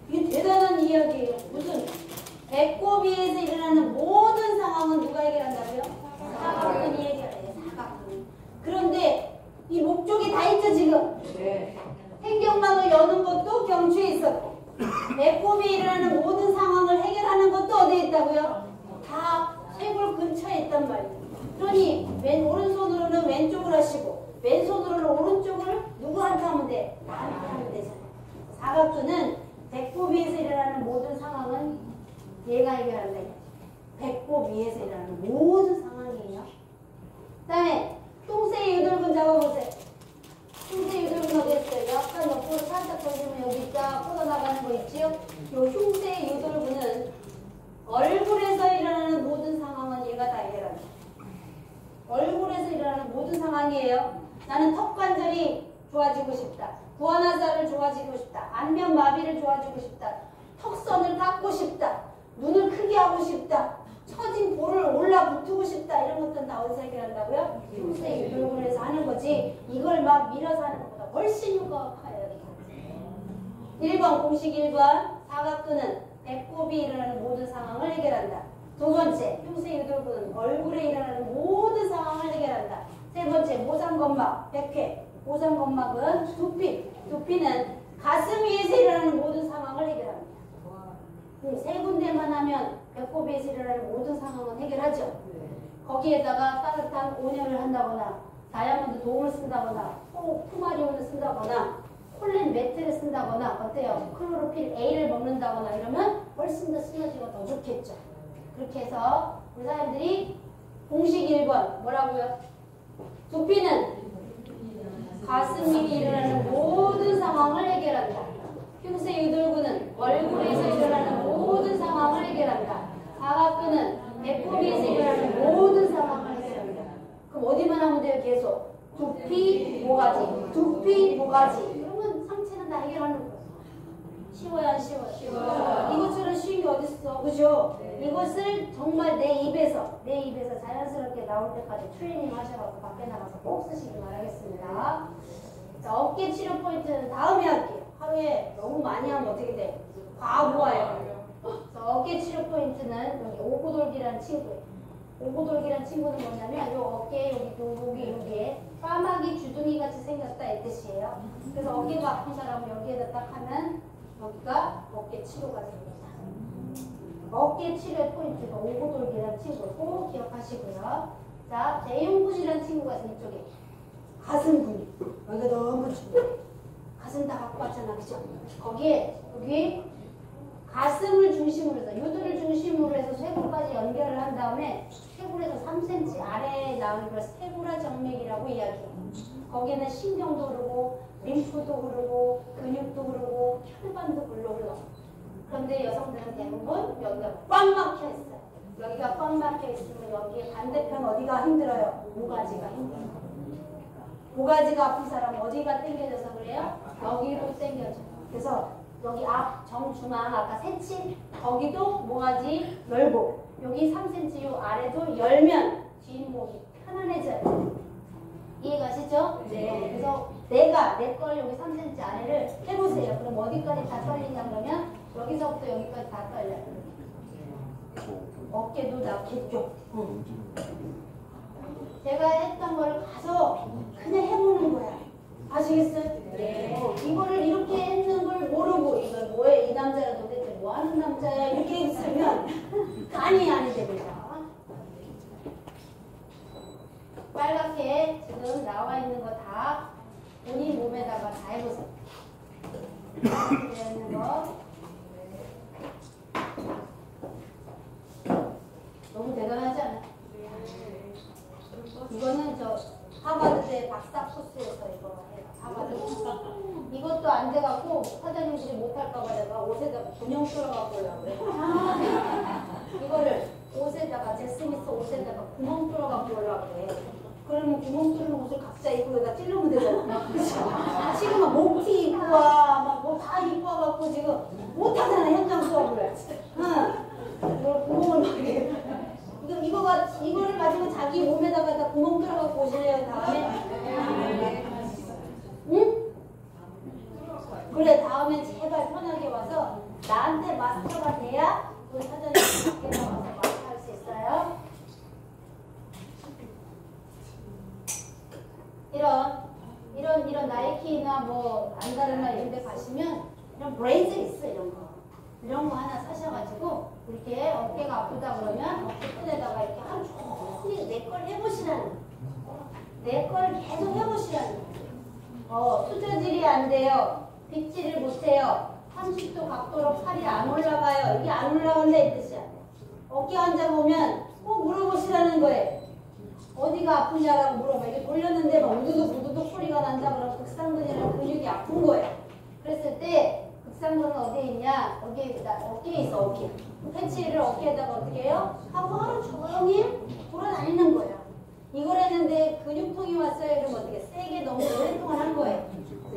이게 대단한 이야기예요. 무슨 배꼽 위에서 일어나는 모든 상황은 누가 해결한다고요? 사각근이 해결해요. 사각근. 그런데 이 목적이 다 있죠 지금. 횡격막을 여는 것도 경추에 있었고 배꼽이 일어나는 모든 상황을 해결하는 것도 어디에 있다고요? 다 쇄골 근처에 있단 말이에요. 그러니 오른손으로는 왼쪽을 하시고 왼손으로는 오른쪽을 누구한테 하면 돼? 나한테 하면 되잖아요. 사각근은 배꼽 위에서 일어나는 모든 상황은 얘가 해결한다. 배꼽 위에서 일어나는 모든 상황이에요. 그 다음에 흉쇄 유돌근 잡아보세요. 흉쇄 유돌근 어디 있어요? 약간 옆으로 살짝 돌리면 여기 딱 뻗어나가는 거 있지요? 이 흉쇄 유돌근은 얼굴에서 일어나는 모든 상황은 얘가 다 해결한다. 얼굴에서 일어나는 모든 상황이에요. 나는 턱 관절이 좋아지고 싶다. 구안화살을 좋아지고 싶다. 안면 마비를 좋아지고 싶다. 턱선을 깎고 싶다. 눈을 크게 하고 싶다. 처진 볼을 올라붙고 싶다. 이런 것들은 다 어디서 해결한다고요? 흉쇄 유돌근에서 하는 거지. 이걸 막 밀어서 하는 것보다 훨씬 효과가 커요. 1번 공식 1번 사각근은 배꼽이 일어나는 모든 상황을 해결한다. 두 번째 흉쇄 유돌근은 얼굴에 일어나는 모든 상황을 해결한다. 세 번째 모상건막 백회. 모상건막은 두피. 두피는 가슴 위에서 일어나는 모든 상황을 해결합니다. 세 군데만 하면 배꼽 위에서 일어나는 모든 상황은 해결하죠. 거기에다가 따뜻한 온열을 한다거나 다이아몬드 도움을 쓴다거나 푸마리온을 쓴다거나 콜린 매트를 쓴다거나 어때요? 클로로필 A를 먹는다거나 이러면 훨씬 더 시너지가 더 좋겠죠. 그렇게 해서 우리 사람들이 공식 1번 뭐라고요? 두피는 가슴 위에 일어나는 모든 상황을 해결한다. 흉쇄 유돌근은 얼굴에서 일어나는 모든 상황을 해결한다. 사각근은 배꼽 위에서 일어나는 모든 상황을 해결한다. 그럼 어디만 하면 돼요? 계속 두피, 모가지, 두피, 모가지. 그러면 상체는 다 해결하는 거예요. 쉬워요, 안 쉬워요? 쉬워요. 이것처럼 쉬운 게 어딨어, 그죠? 이것을 정말 내 입에서 자연스럽게 나올 때까지 트레이닝 하셔서 밖에 나가서 꼭 쓰시기 바라겠습니다. 자, 어깨 치료 포인트는 다음에 할게요. 하루에 너무 많이 하면 어떻게 돼? 과부하예요. 어깨 치료 포인트는 여기 오고돌기라는 친구예요. 오고돌기라는 친구는 뭐냐면 요 어깨 여기에 까마귀 주둥이 같이 생겼다 이 뜻이에요. 그래서 어깨가 아픈 사람은 여기에다 딱 하면 여기가 어깨 치료가 됩니다. 어깨 치료의 포인트가 오고돌기라는 친구를 꼭 기억하시고요. 자, 대흉근이라는 친구가 있어요. 이쪽에 가슴 근육. 여기가 너무 중요해. 가슴 다 갖고 왔잖아, 그죠? 거기에 여기 가슴을 중심으로 해서 유두를 중심으로 해서 쇄골까지 연결을 한 다음에 쇄골에서 3cm 아래에 나오는 걸 쇄골화 정맥이라고 이야기해요. 거기에는 신경도 흐르고 림프도 흐르고 근육도 흐르고 혈관도 흘러. 그런데 여성들은 대부분 여기가 꽉 막혀 있어요. 여기가 꽉 막혀 있으면 여기에 반대편 어디가 힘들어요? 모가지가 힘들어요. 모가지가 아픈 사람은 어디가 당겨져서 그래요? 여기로 당겨져요. 그래서 여기 앞 정중앙 아까 새침 거기도 모가지 열고 여기 3cm 요 아래도 열면 뒷목이 편안해져요. 이해가시죠? 네. 그래서 내 걸 여기 3cm 아래를 해보세요. 그럼 어디까지 다 떨리냐 그러면 여기서부터 여기까지 다 떨려요. 어깨도 나겠죠. 제가 했던 걸 가서 그냥 해보는 거야. 아시겠어요? 네. 이거를 이렇게 했는 걸 모르고 이걸 뭐해? 이 남자는 도대체 뭐 하는 남자야? 이렇게 있으면 아니 됩니다. 빨갛게 지금 나와 있는 거 다 본인 몸에다가 다 해보세요. 이렇게 있는 거 너무 대단하지 않아요? 이거는 저 하버드대 박사 코스에서 이거 해요. 하버드. 이것도 안 돼갖고 사장님들이 못할까봐 내가 옷에다가 분영 뚫어갖고 오려고 그래. 이거를 옷에다가 제스미스 옷에다가 구멍 뚫어갖고 오려고 그래. 그러면 구멍 뚫는 옷을 각자 입고 여기다 찔르면 되잖아. 지금은 목티 입고 와, 막 뭐 다 입고 와갖고 지금 못하잖아 현장 수업을. 이걸 구멍을 막 이렇게. 이거를 가지고 자기 몸에다가 다 구멍 뚫어갖고 오실래요 다음에? 응? 그래 다음에 제발 편하게 와서 나한테 마스터가 돼야 우리 사장님 이런 거 하나 사셔가지고 이렇게 어깨가 아프다 그러면 어깨끈에다가 이렇게 하루 종일 내 걸 해보시라는 거예요. 내 걸 계속 해보시라는 거예요. 수저질이 안 돼요. 빗질을 못해요. 30도 각도로 팔이 안 올라가요. 이게 안 올라간다 이 뜻이야. 어깨 앉아보면 꼭 물어보시라는 거예요. 어디가 아프냐라고 물어봐. 이게 돌렸는데 막 우두둑 소리가 난다 그러면 극상근이라는 근육이 아픈 거예요. 그랬을 때 극상근은 어디에 있냐? 어깨에 있어. 어깨. 패치를 어깨에다가 어떻게 해요? 하고 하루 종일 돌아다니는 거예요. 이걸 했는데 근육통이 왔어요. 그럼 어떻게 세게 너무 오랫동안 한 거예요.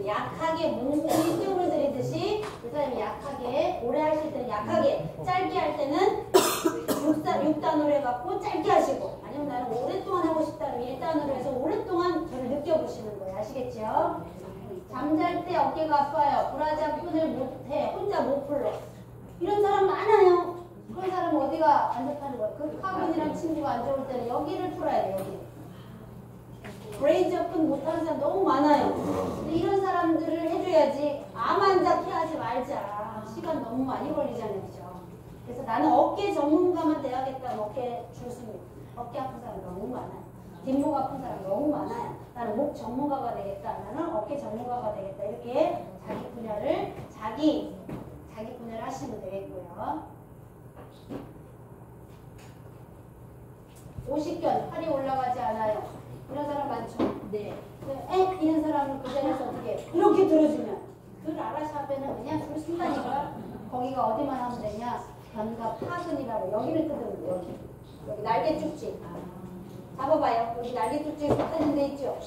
약하게 몽둥이 띄움을 들이듯이 그 사람이 약하게 오래 하실 때는 약하게 짧게 할 때는 6단으로 해갖고 짧게 하시고 아니면 나는 오랫동안 하고 싶다면 1단으로 해서 오랫동안 저를 느껴보시는 거예요. 아시겠죠? 잠잘 때 어깨가 아파요. 브라자 끈을 못해. 혼자 못 풀러. 이런 사람 많아요. 그런 사람은 어디가 안 좋다는 거예요. 그 카본이랑 친구가 안 좋을 때는 여기를 풀어야 돼요. 여기. 브레이저 끈 못하는 사람 너무 많아요. 근데 이런 사람들을 해줘야지 암 환자 하지 말자. 시간 너무 많이 걸리잖아요. 그죠? 그래서 나는 어깨 전문가만 돼야겠다는 어깨 줄습니다. 어깨 아픈 사람 너무 많아요. 뒷목 아픈 사람 너무 많아요. 나는 목 전문가가 되겠다. 나는 어깨 전문가가 되겠다. 이렇게 자기 분야를 자기 분야를 하시면 되겠고요. 오십견 팔이 올라가지 않아요. 이런 사람 많죠? 네. 이런 사람을 그 자리에서 어떻게 이렇게 들어주면 그 라라샵에는 그냥 줄 순간이니까 거기가 어디만 하면 되냐? 견갑 하근이라고 여기를 뜯으면 돼요. 여기 날개 쭉지. 잡아봐요. 여기 날개 쭉지 붙어있는 데 있죠?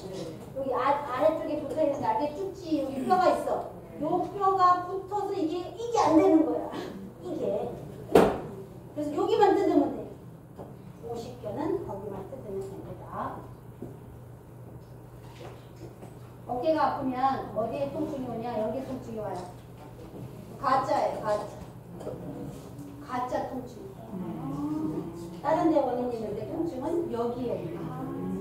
여기 아래쪽에 붙어있는 날개 쭉지 여기 뼈가 있어. 요 뼈가 붙어서 이게 안 되는 거야. 이게. 그래서 여기만 뜯으면 돼요. 50견은 거기만 뜯으면 됩니다. 어깨가 아프면 어디에 통증이 오냐? 여기 통증이 와요. 가짜예요. 가짜 통증. 다른 데 원인이 있는데 통증은 여기에.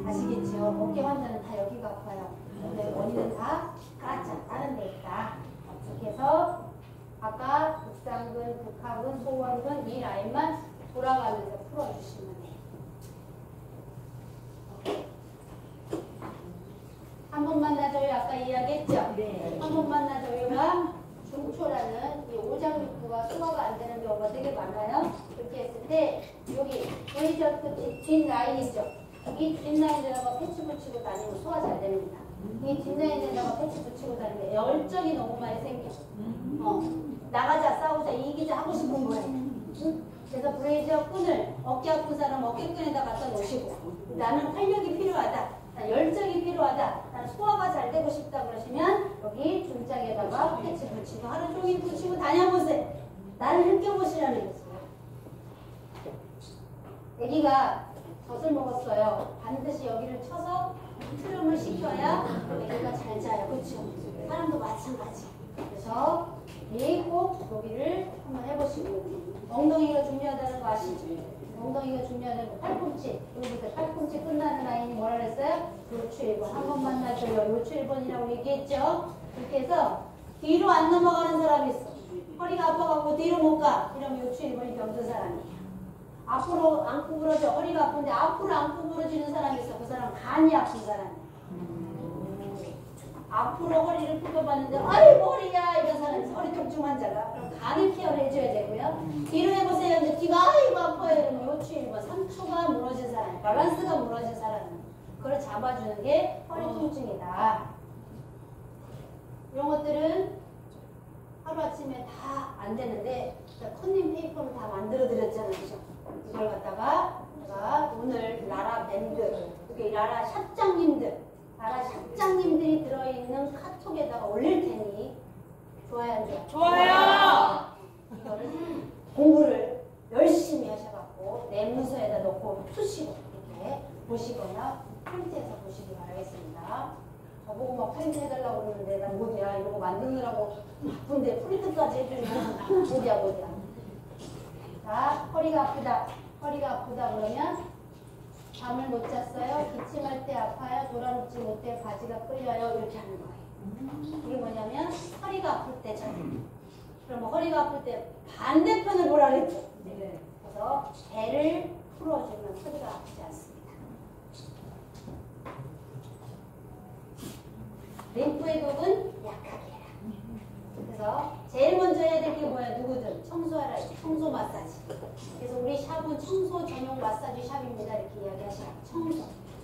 아시겠죠? 어깨 환자는 다 여기가 아파요. 근데 원인은 다 가짜. 다른 데 있다. 이렇게 해서 아까 극상근, 극하근, 소원근 이 라인만 돌아가면서 풀어주시면 돼요. 한 번 만나줘요. 아까 이야기했죠? 네. 한 번 만나줘요가 중초라는 이 오장육부가 소화가 안 되는 경우가 되게 많아요. 이렇게 했을 때 여기 브레이저 끝이 뒷라인이죠. 이 뒷라인에다가 패치 붙이고 다니면 소화 잘 됩니다. 이 뒷라인에다가 패치 붙이고 다니면 열정이 너무 많이 생겨. 나가자 싸우자 이기자 하고 싶은 거예요. 그래서 브레이저 끈을 어깨 아픈 사람 어깨끈에다 갖다 놓으시고 나는 활력이 필요하다. 열정이 필요하다. 난 소화가 잘 되고 싶다 그러시면 여기 중장에다가 패치 붙이고 하루 종일 붙이고 다녀보세요. 나를 느껴보시라는 거죠. 애기가 젖을 먹었어요. 반드시 여기를 쳐서 트름을 시켜야 애기가 잘 자요. 그렇죠? 사람도 마찬가지. 그래서 꼭 여기를 한번 해보시고 엉덩이가 중요하다는 거 아시죠? 엉덩이가 중요하다는 거 팔꿈치 여기서 팔꿈치 끝나는 라인이 뭐라 그랬어요? 요추 1번 한 번 만나줘요. 요추 1번이라고 얘기했죠? 그렇게 해서 뒤로 안 넘어가는 사람이 있어. 허리가 아파갖고 뒤로 못 가. 이러면 요추 1번이 병든 사람이에요. 앞으로 안 구부러져. 허리가 아픈데 앞으로 안 구부러지는 사람이 있어. 그 사람은 간이 아픈 사람이에요. 앞으로 허리를 굽혀봤는데 아이고 허리야 이런 사람이 허리 통증 환자가 그럼 간을 케어를 해줘야 되고요. 뒤로 해보세요. 근데 뒤가 아이고 아파요. 이러면 요추 1번 3초가 무너진 사람 밸런스가 무너진 사람 그걸 잡아주는 게 허리 통증이다. 이런 것들은 하루아침에 다 안 되는데 컨닝 페이퍼를 다 만들어 드렸잖아요. 이걸 갖다가 제가 오늘 라라 밴드 여기 라라 샵장님들이 들어있는 카톡에다가 올릴 테니 좋아요 안 좋아요? 좋아요! 이거를 공부를 열심히 하셔갖고 내 문서에다 넣고 푸시고 이렇게 보시거나 프린트해서 보시기 바라겠습니다. 저보고 막 프린트 해달라고 그러는데 나 못이야 이러고 만드느라고 바쁜데 프린트까지 해주면 못이야. 자, 허리가 아프다 그러면 잠을 못 잤어요? 기침할 때 아파요? 돌아눕지 못해 바지가 끌려요? 이렇게 하는 거예요. 이게 뭐냐면 허리가 아플 때 저는 그럼 허리가 아플 때 반대편을 보라 그랬죠? 네. 그래서 배를 풀어주면 허리가 아프지 않습니다. 림프 해독은 약하게 해라. 그래서 제일 먼저 해야 될 게 뭐야? 누구든 청소하라. 청소 마사지. 그래서 우리 샵은 청소 전용 마사지 샵입니다. 이렇게 이야기하시라.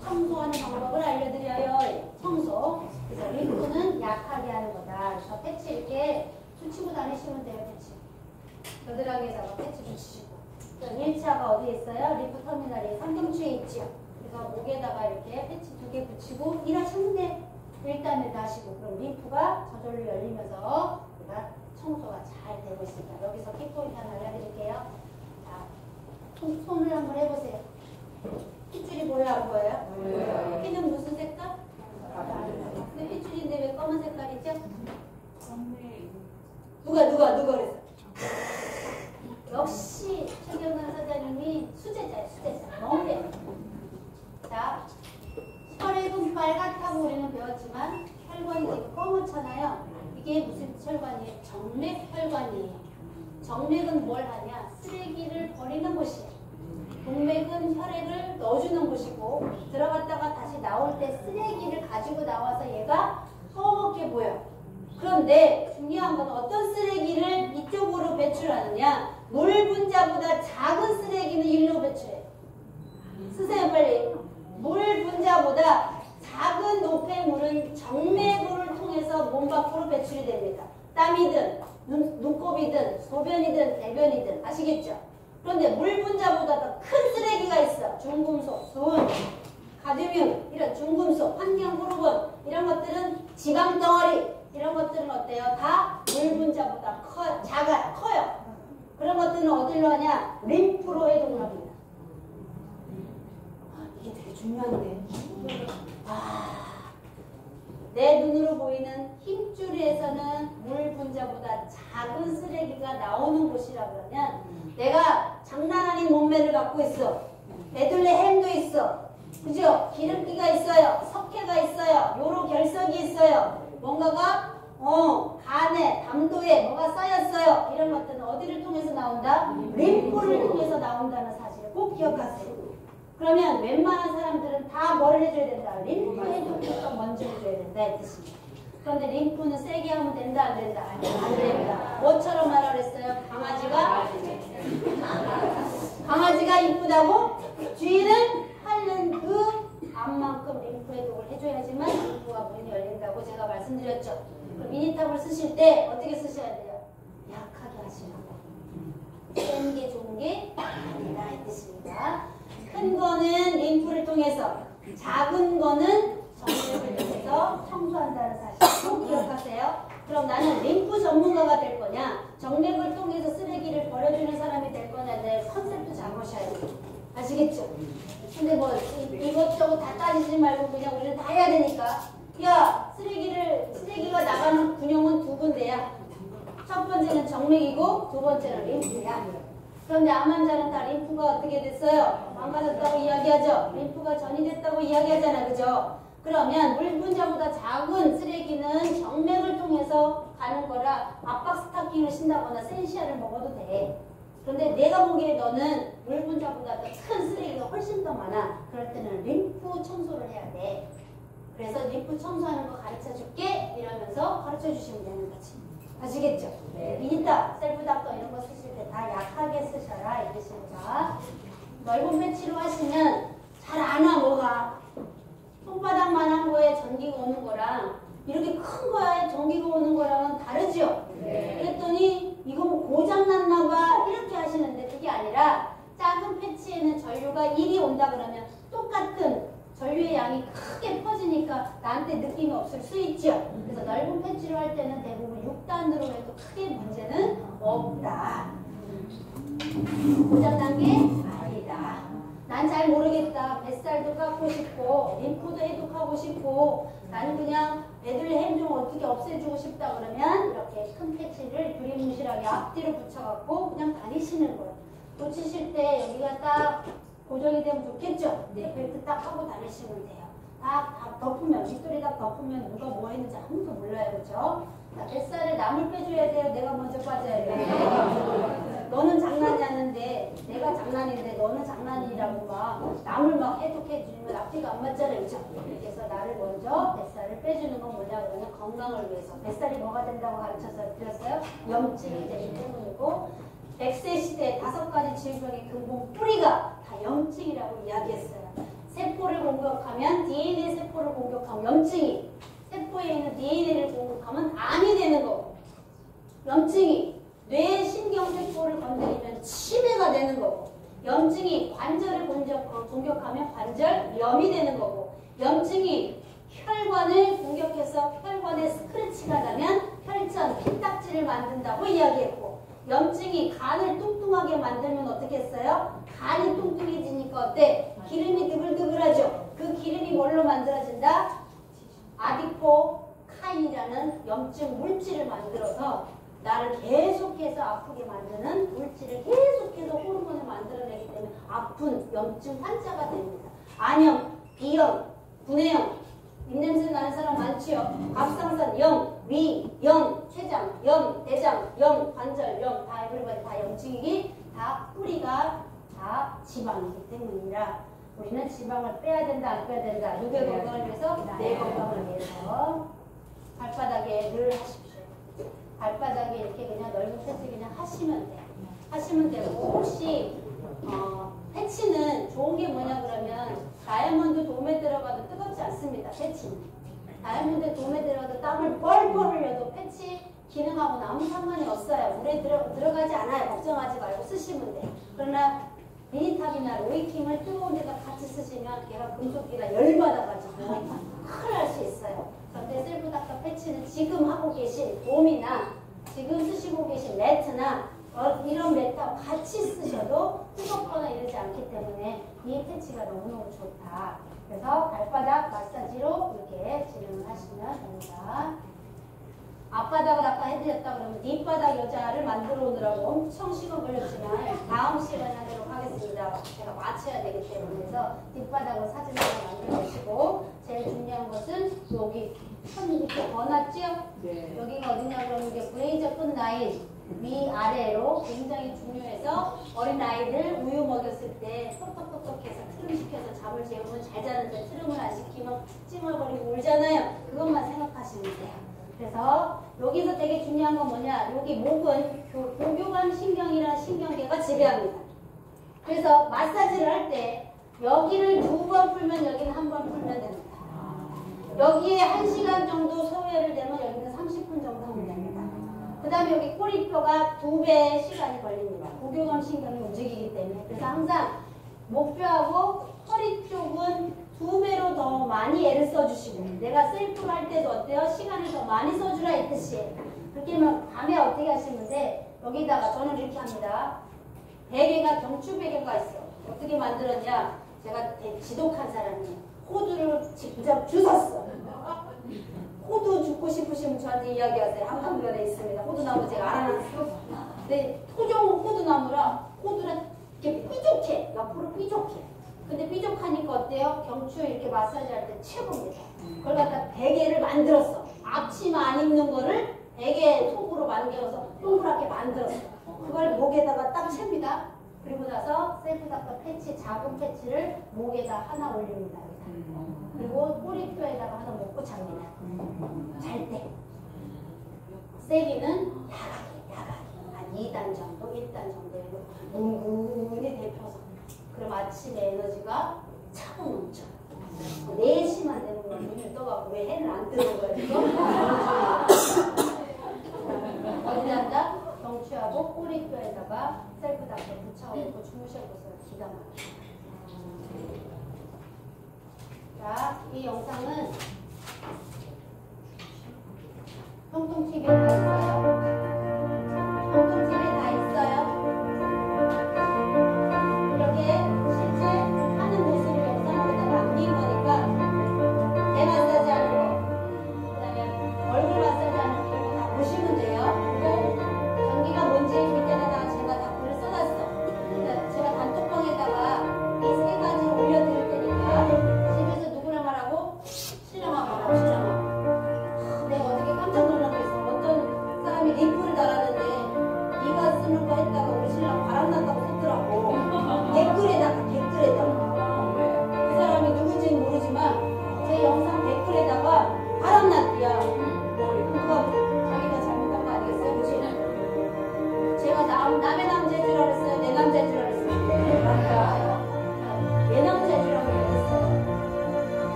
청소하는 방법을 알려드려요. 청소. 그래서 림프는 약하게 하는 거다. 그래서 패치 이렇게 붙이고 다니시면 돼요. 패치. 겨드랑이에다가 패치 붙이시고. 1차가 어디에 있어요? 림프 터미널이 삼경추에 있지요. 그래서 목에다가 이렇게 패치 2개 붙이고 일하시면 돼. 1단에도 하시고. 그럼 림프가 저절로 열리면서 우리가 청소가 잘 되고 있습니다. 여기서 키포인트 하나 알려드릴게요. 자, 손을 한번 해보세요. 핏줄이 보여요? 안 보여요? 보여요. 피는 무슨 색깔? 근데 핏줄인데 왜 검은 색깔이죠? 누가 그랬어? 역시 최경환 사장님이 수제자예요. 수제자. 너무 배워. 자, 혈액은 빨갛다고 우리는 배웠지만 혈관이 지금 검었잖아요. 이게 무슨 혈관이에요? 정맥혈관이에요. 정맥은 뭘 하냐? 쓰레기를 버리는 곳이에요. 동맥은 혈액을 넣어주는 곳이고 들어갔다가 다시 나올 때 쓰레기를 가지고 나와서 얘가 검게 보여. 그런데 중요한 건 어떤 쓰레기를 이쪽으로 배출하느냐? 물 분자보다 작은 쓰레기는 일로 배출해. 쓰세요 빨리. 물 분자보다 작은 노폐물은 정맥을 통해서 몸 밖으로 배출이 됩니다. 땀이든 눈곱이든 소변이든 대변이든 아시겠죠? 그런데 물 분자보다 더 큰 쓰레기가 있어. 중금속, 수은, 가듐륨 이런 중금속, 환경호르몬 이런 것들은 지방덩어리 이런 것들은 어때요? 다 물 분자보다 작아요. 커요. 그런 것들은 어디로 하냐? 림프로 해독을 합니다. 이게 되게 중요한데. 내 눈으로 보이는 힘줄에서는 물 분자보다 작은 쓰레기가 나오는 곳이라 그러면 내가 장난 아닌 몸매를 갖고 있어. 베들레헴도 있어. 그죠? 기름기가 있어요. 석회가 있어요. 요로 결석이 있어요. 뭔가가 간에, 담도에 뭐가 쌓였어요. 이런 것들은 어디를 통해서 나온다? 림프를 통해서 나온다는 사실을 꼭 기억하세요. 그러면 웬만한 사람들은 다 뭐를 해줘야 된다? 림프 해독부터 먼저 해줘야 된다 이 뜻입니다. 그런데 림프는 세게 하면 된다 안 된다? 안 됩니다. 뭐처럼 하라 그랬어요? 강아지가 이쁘다고 쥐는 핥는 그 암만큼 림프 해독을 해줘야지만 림프가 문이 열린다고 제가 말씀드렸죠. 그럼 미니탑을 쓰실 때 어떻게 쓰셔야 돼요? 약하게 하시라고. 센 게 좋은 게 아니다 이 뜻입니다. 큰 거는 림프를 통해서, 작은 거는 정맥을 통해서 청소한다는 사실 꼭 기억하세요. 그럼 나는 림프 전문가가 될 거냐, 정맥을 통해서 쓰레기를 버려주는 사람이 될 거냐, 내 컨셉도 잡으셔야 돼요. 아시겠죠? 근데 뭐 이것저것 다 따지지 말고 그냥 우리는 다 해야 되니까. 야, 쓰레기가 나가는 군형은 두 군데야. 첫 번째는 정맥이고 두 번째는 림프야. 그런데 암 환자는 다 림프가 어떻게 됐어요? 망가졌다고 이야기하죠. 림프가 전이됐다고 이야기하잖아요. 그죠? 그러면 물 분자보다 작은 쓰레기는 정맥을 통해서 가는 거라 압박 스타킹을 신다거나 센시아를 먹어도 돼. 그런데 내가 보기에 너는 물 분자보다 더 큰 쓰레기가 훨씬 더 많아. 그럴 때는 림프 청소를 해야 돼. 그래서 림프 청소하는 거 가르쳐 줄게 이러면서 가르쳐 주시면 되는 거지. 아시겠죠? 네. 미니탑, 셀프닥터 이런 거 쓰실 때 다 약하게 쓰셔라 이 뜻입니다. 넓은 패치로 하시면 잘 안 와 뭐가. 손바닥만한 거에 전기가 오는 거랑 이렇게 큰 거에 전기가 오는 거랑은 다르죠? 네. 그랬더니 이거 뭐 고장났나 봐 이렇게 하시는데 그게 아니라 작은 패치에는 전류가 1이 온다 그러면 똑같은 전류의 양이 크게 퍼지니까 나한테 느낌이 없을 수 있죠. 그래서 넓은 패치로 할 때는 대부분 6단으로 해도 크게 문제는 없다. 고장난 게 아니다. 난 잘 모르겠다. 뱃살도 깎고 싶고 림프도 해독하고 싶고 나는 그냥 베들레헴 좀 어떻게 없애주고 싶다 그러면 이렇게 큰 패치를 두리뭉실하게 앞뒤로 붙여갖고 그냥 다니시는 거예요. 놓치실 때 여기가 딱 고정이 되면 좋겠죠? 네. 벨트 딱 하고 다니시면 돼요. 다 덮으면, 윗돌이 다 덮으면 누가 뭐 했는지 아무도 몰라요. 그죠? 자, 뱃살에 남을 빼줘야 돼요? 내가 먼저 빠져야 돼요? 너는 장난이 아닌데 내가 장난인데 너는 장난이라고 막 남을 막 해독해주면 앞뒤가 안 맞잖아요. 그렇죠? 그래서 나를 먼저 뱃살을 빼주는 건 뭐냐 그러면 건강을 위해서. 뱃살이 뭐가 된다고 가르쳐서 드렸어요? 염증이 되기 때문이고 100세 시대에 5가지 질병의 근본 뿌리가 다 염증이라고 이야기했어요. 세포를 공격하면 DNA 세포를 공격하면 염증이, 세포에 있는 DNA를 공격하면 암이 되는 거고, 염증이 뇌 신경세포를 건드리면 치매가 되는 거고, 염증이 관절을 공격하면 관절염이 되는 거고, 염증이 혈관을 공격해서 혈관에 스크래치가 나면 혈전, 피딱지를 만든다고 이야기했고, 염증이 간을 뚱뚱하게 만들면 어떻게 했어요? 간이 뚱뚱해지니까 어때? 기름이 드글드글하죠? 그 기름이 뭘로 만들어진다? 아디포카인이라는 염증 물질을 만들어서 나를 계속해서 아프게 만드는 물질을 계속해서 호르몬을 만들어내기 때문에 아픈 염증 환자가 됩니다. 안염, 비염, 구내염, 입냄새 나는 사람 많지요. 갑상선 염, 위, 염, 췌장, 염, 대장, 염, 관절, 염, 다 에브리바디 다 염증이기 다 뿌리가 다 지방이기 때문이라 우리는 지방을 빼야 된다, 안 빼야 된다. 누구의 건강을 위해서? 내 건강을 위해서. 발바닥에 늘 하십시오. 발바닥에 이렇게 그냥 넓은 패치 그냥 하시면 돼요. 하시면 되고 혹시 패치는 좋은 게 뭐냐 그러면 다이아몬드 돔에 들어가도 뜨겁지 않습니다. 패치는. 다이아몬드 돔에 들어가도 땀을 뻘뻘 흘려도 패치 기능하고는 아무 상관이 없어요. 물에 들어가지 않아요. 걱정하지 말고 쓰시면 돼요. 그러나 미니탑이나 로이킴을 뜨거운 데다 같이 쓰시면 걔가 금속기가 열받아가지고 큰일 날 수 있어요. 그런데 셀프닥터 패치는 지금 하고 계신 돔이나 지금 쓰시고 계신 매트나 이런 매트하고 같이 쓰셔도 뜨겁거나 이러지 않기 때문에 이 패치가 너무너무 좋다. 그래서 발바닥 마사지로 이렇게 진행을 하시면 됩니다. 앞바닥을 아까 해드렸다 그러면 뒷바닥 여자를 만들어 오느라고 엄청 시간 걸렸지만 다음 시간에 하도록 하겠습니다. 제가 맞춰야 되기 때문에 그래서 뒷바닥을 사진으로 만들어 오시고 제일 중요한 것은 여기 선 이렇게 거놨죠? 네. 여기가 어디냐 그러면 이게 브레이저 끝 라인 위아래로 굉장히 중요해서 어린아이들 우유 먹였을 때 똑똑똑똑해서 트름 시켜서 잠을 재우면 잘 자는데 트름을 안 시키면 찡얼거리고 울잖아요. 그것만 생각하시면 돼요. 그래서 여기서 되게 중요한 건 뭐냐, 여기 목은 고교감 신경이라는 신경계가 지배합니다. 그래서 마사지를 할 때 여기를 2번 풀면 여기는 1번 풀면 됩니다. 여기에 1시간 정도 소요를 되면 여기는 30분 정도 하면 됩니다. 그 다음에 여기 꼬리뼈가 2배의 시간이 걸립니다. 고교감 신경이 움직이기 때문에. 그래서 항상 목뼈하고 허리 쪽은 2배로 더 많이 애를 써주시고, 내가 셀프를 할 때도 어때요? 시간을 더 많이 써주라 했듯이. 그렇게 하면 밤에 어떻게 하시면 돼? 여기다가 저는 이렇게 합니다. 베개가 경추 베개가 있어. 어떻게 만들었냐? 제가 지독한 사람이에요. 호두를 직접 주웠어. 호두 죽고 싶으시면 저한테 이야기하세요. 한강변에 있습니다. 호두나무 제가 알아놨어. 근데 토종 호두나무라 호두는 이렇게 삐죽해. 옆으로 삐죽해. 근데 삐죽하니까 어때요? 경추에 이렇게 마사지 할 때 최고입니다. 그걸 갖다 베개를 만들었어. 앞치마 안 입는 거를 베개 속으로 만들어서 동그랗게 만들었어. 그걸 목에다가 딱 챕니다. 그리고 나서 셀프닥터 패치, 작은 패치를 목에다 하나 올립니다. 그리고 꼬리뼈에다가 하나 먹고 잡니다. 잘 때. 세기는 야각이 한 2단 정도, 1단 정도 뭉근히 데펴서. 그럼 아침에 에너지가 차고 넘쳐. 4시만 되는 거 눈이 떠갖고 왜 해는 안 뜨는 거야 지금? 어디 한다? 경추하고 꼬리뼈에다가 셀프닥터 붙여놓고 주무셔보세요. 기가 막혀요. 자, 이 영상은 통통TV에 다 있어요. 통통TV에 다 있어요. 이렇게 실제 하는 모습을 영상으로 다 남긴 거니까 배 마사지 하는 거, 그 다음에 얼굴 마사지 하는 거 다 보시면 돼요. 그리고 전기가 뭔지 밑에다가 제가 다 글을 써놨어. 그러니까 제가 단톡방에다가 이 3가지를 올려드릴 테니까 집에서 누구랑 말하고? 신랑하고 말하고, 신랑하고. 내가 어떻게 깜짝 놀란 거 있어. 어떤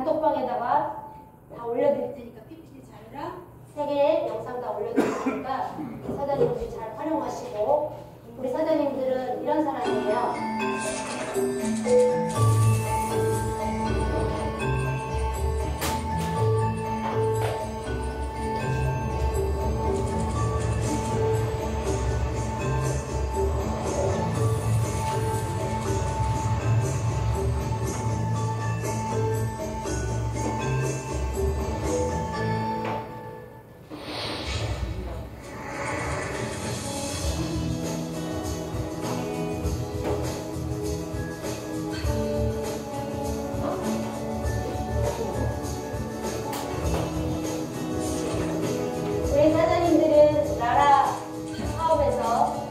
단톡방에다가 다 올려드릴 테니까 PPT 자료랑 3개의 영상 다 올려드릴 테니까 사장님들이 잘 활용하시고 우리 사장님들은 이런 사람이에요. 우리 사장님들은 나라 사업에서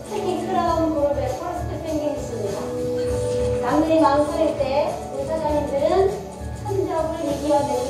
특히 크라운 그룹의 퍼스트 펭귄이십니다. 남들이 망설일 때 우리 사장님들은 흔적을 이겨내는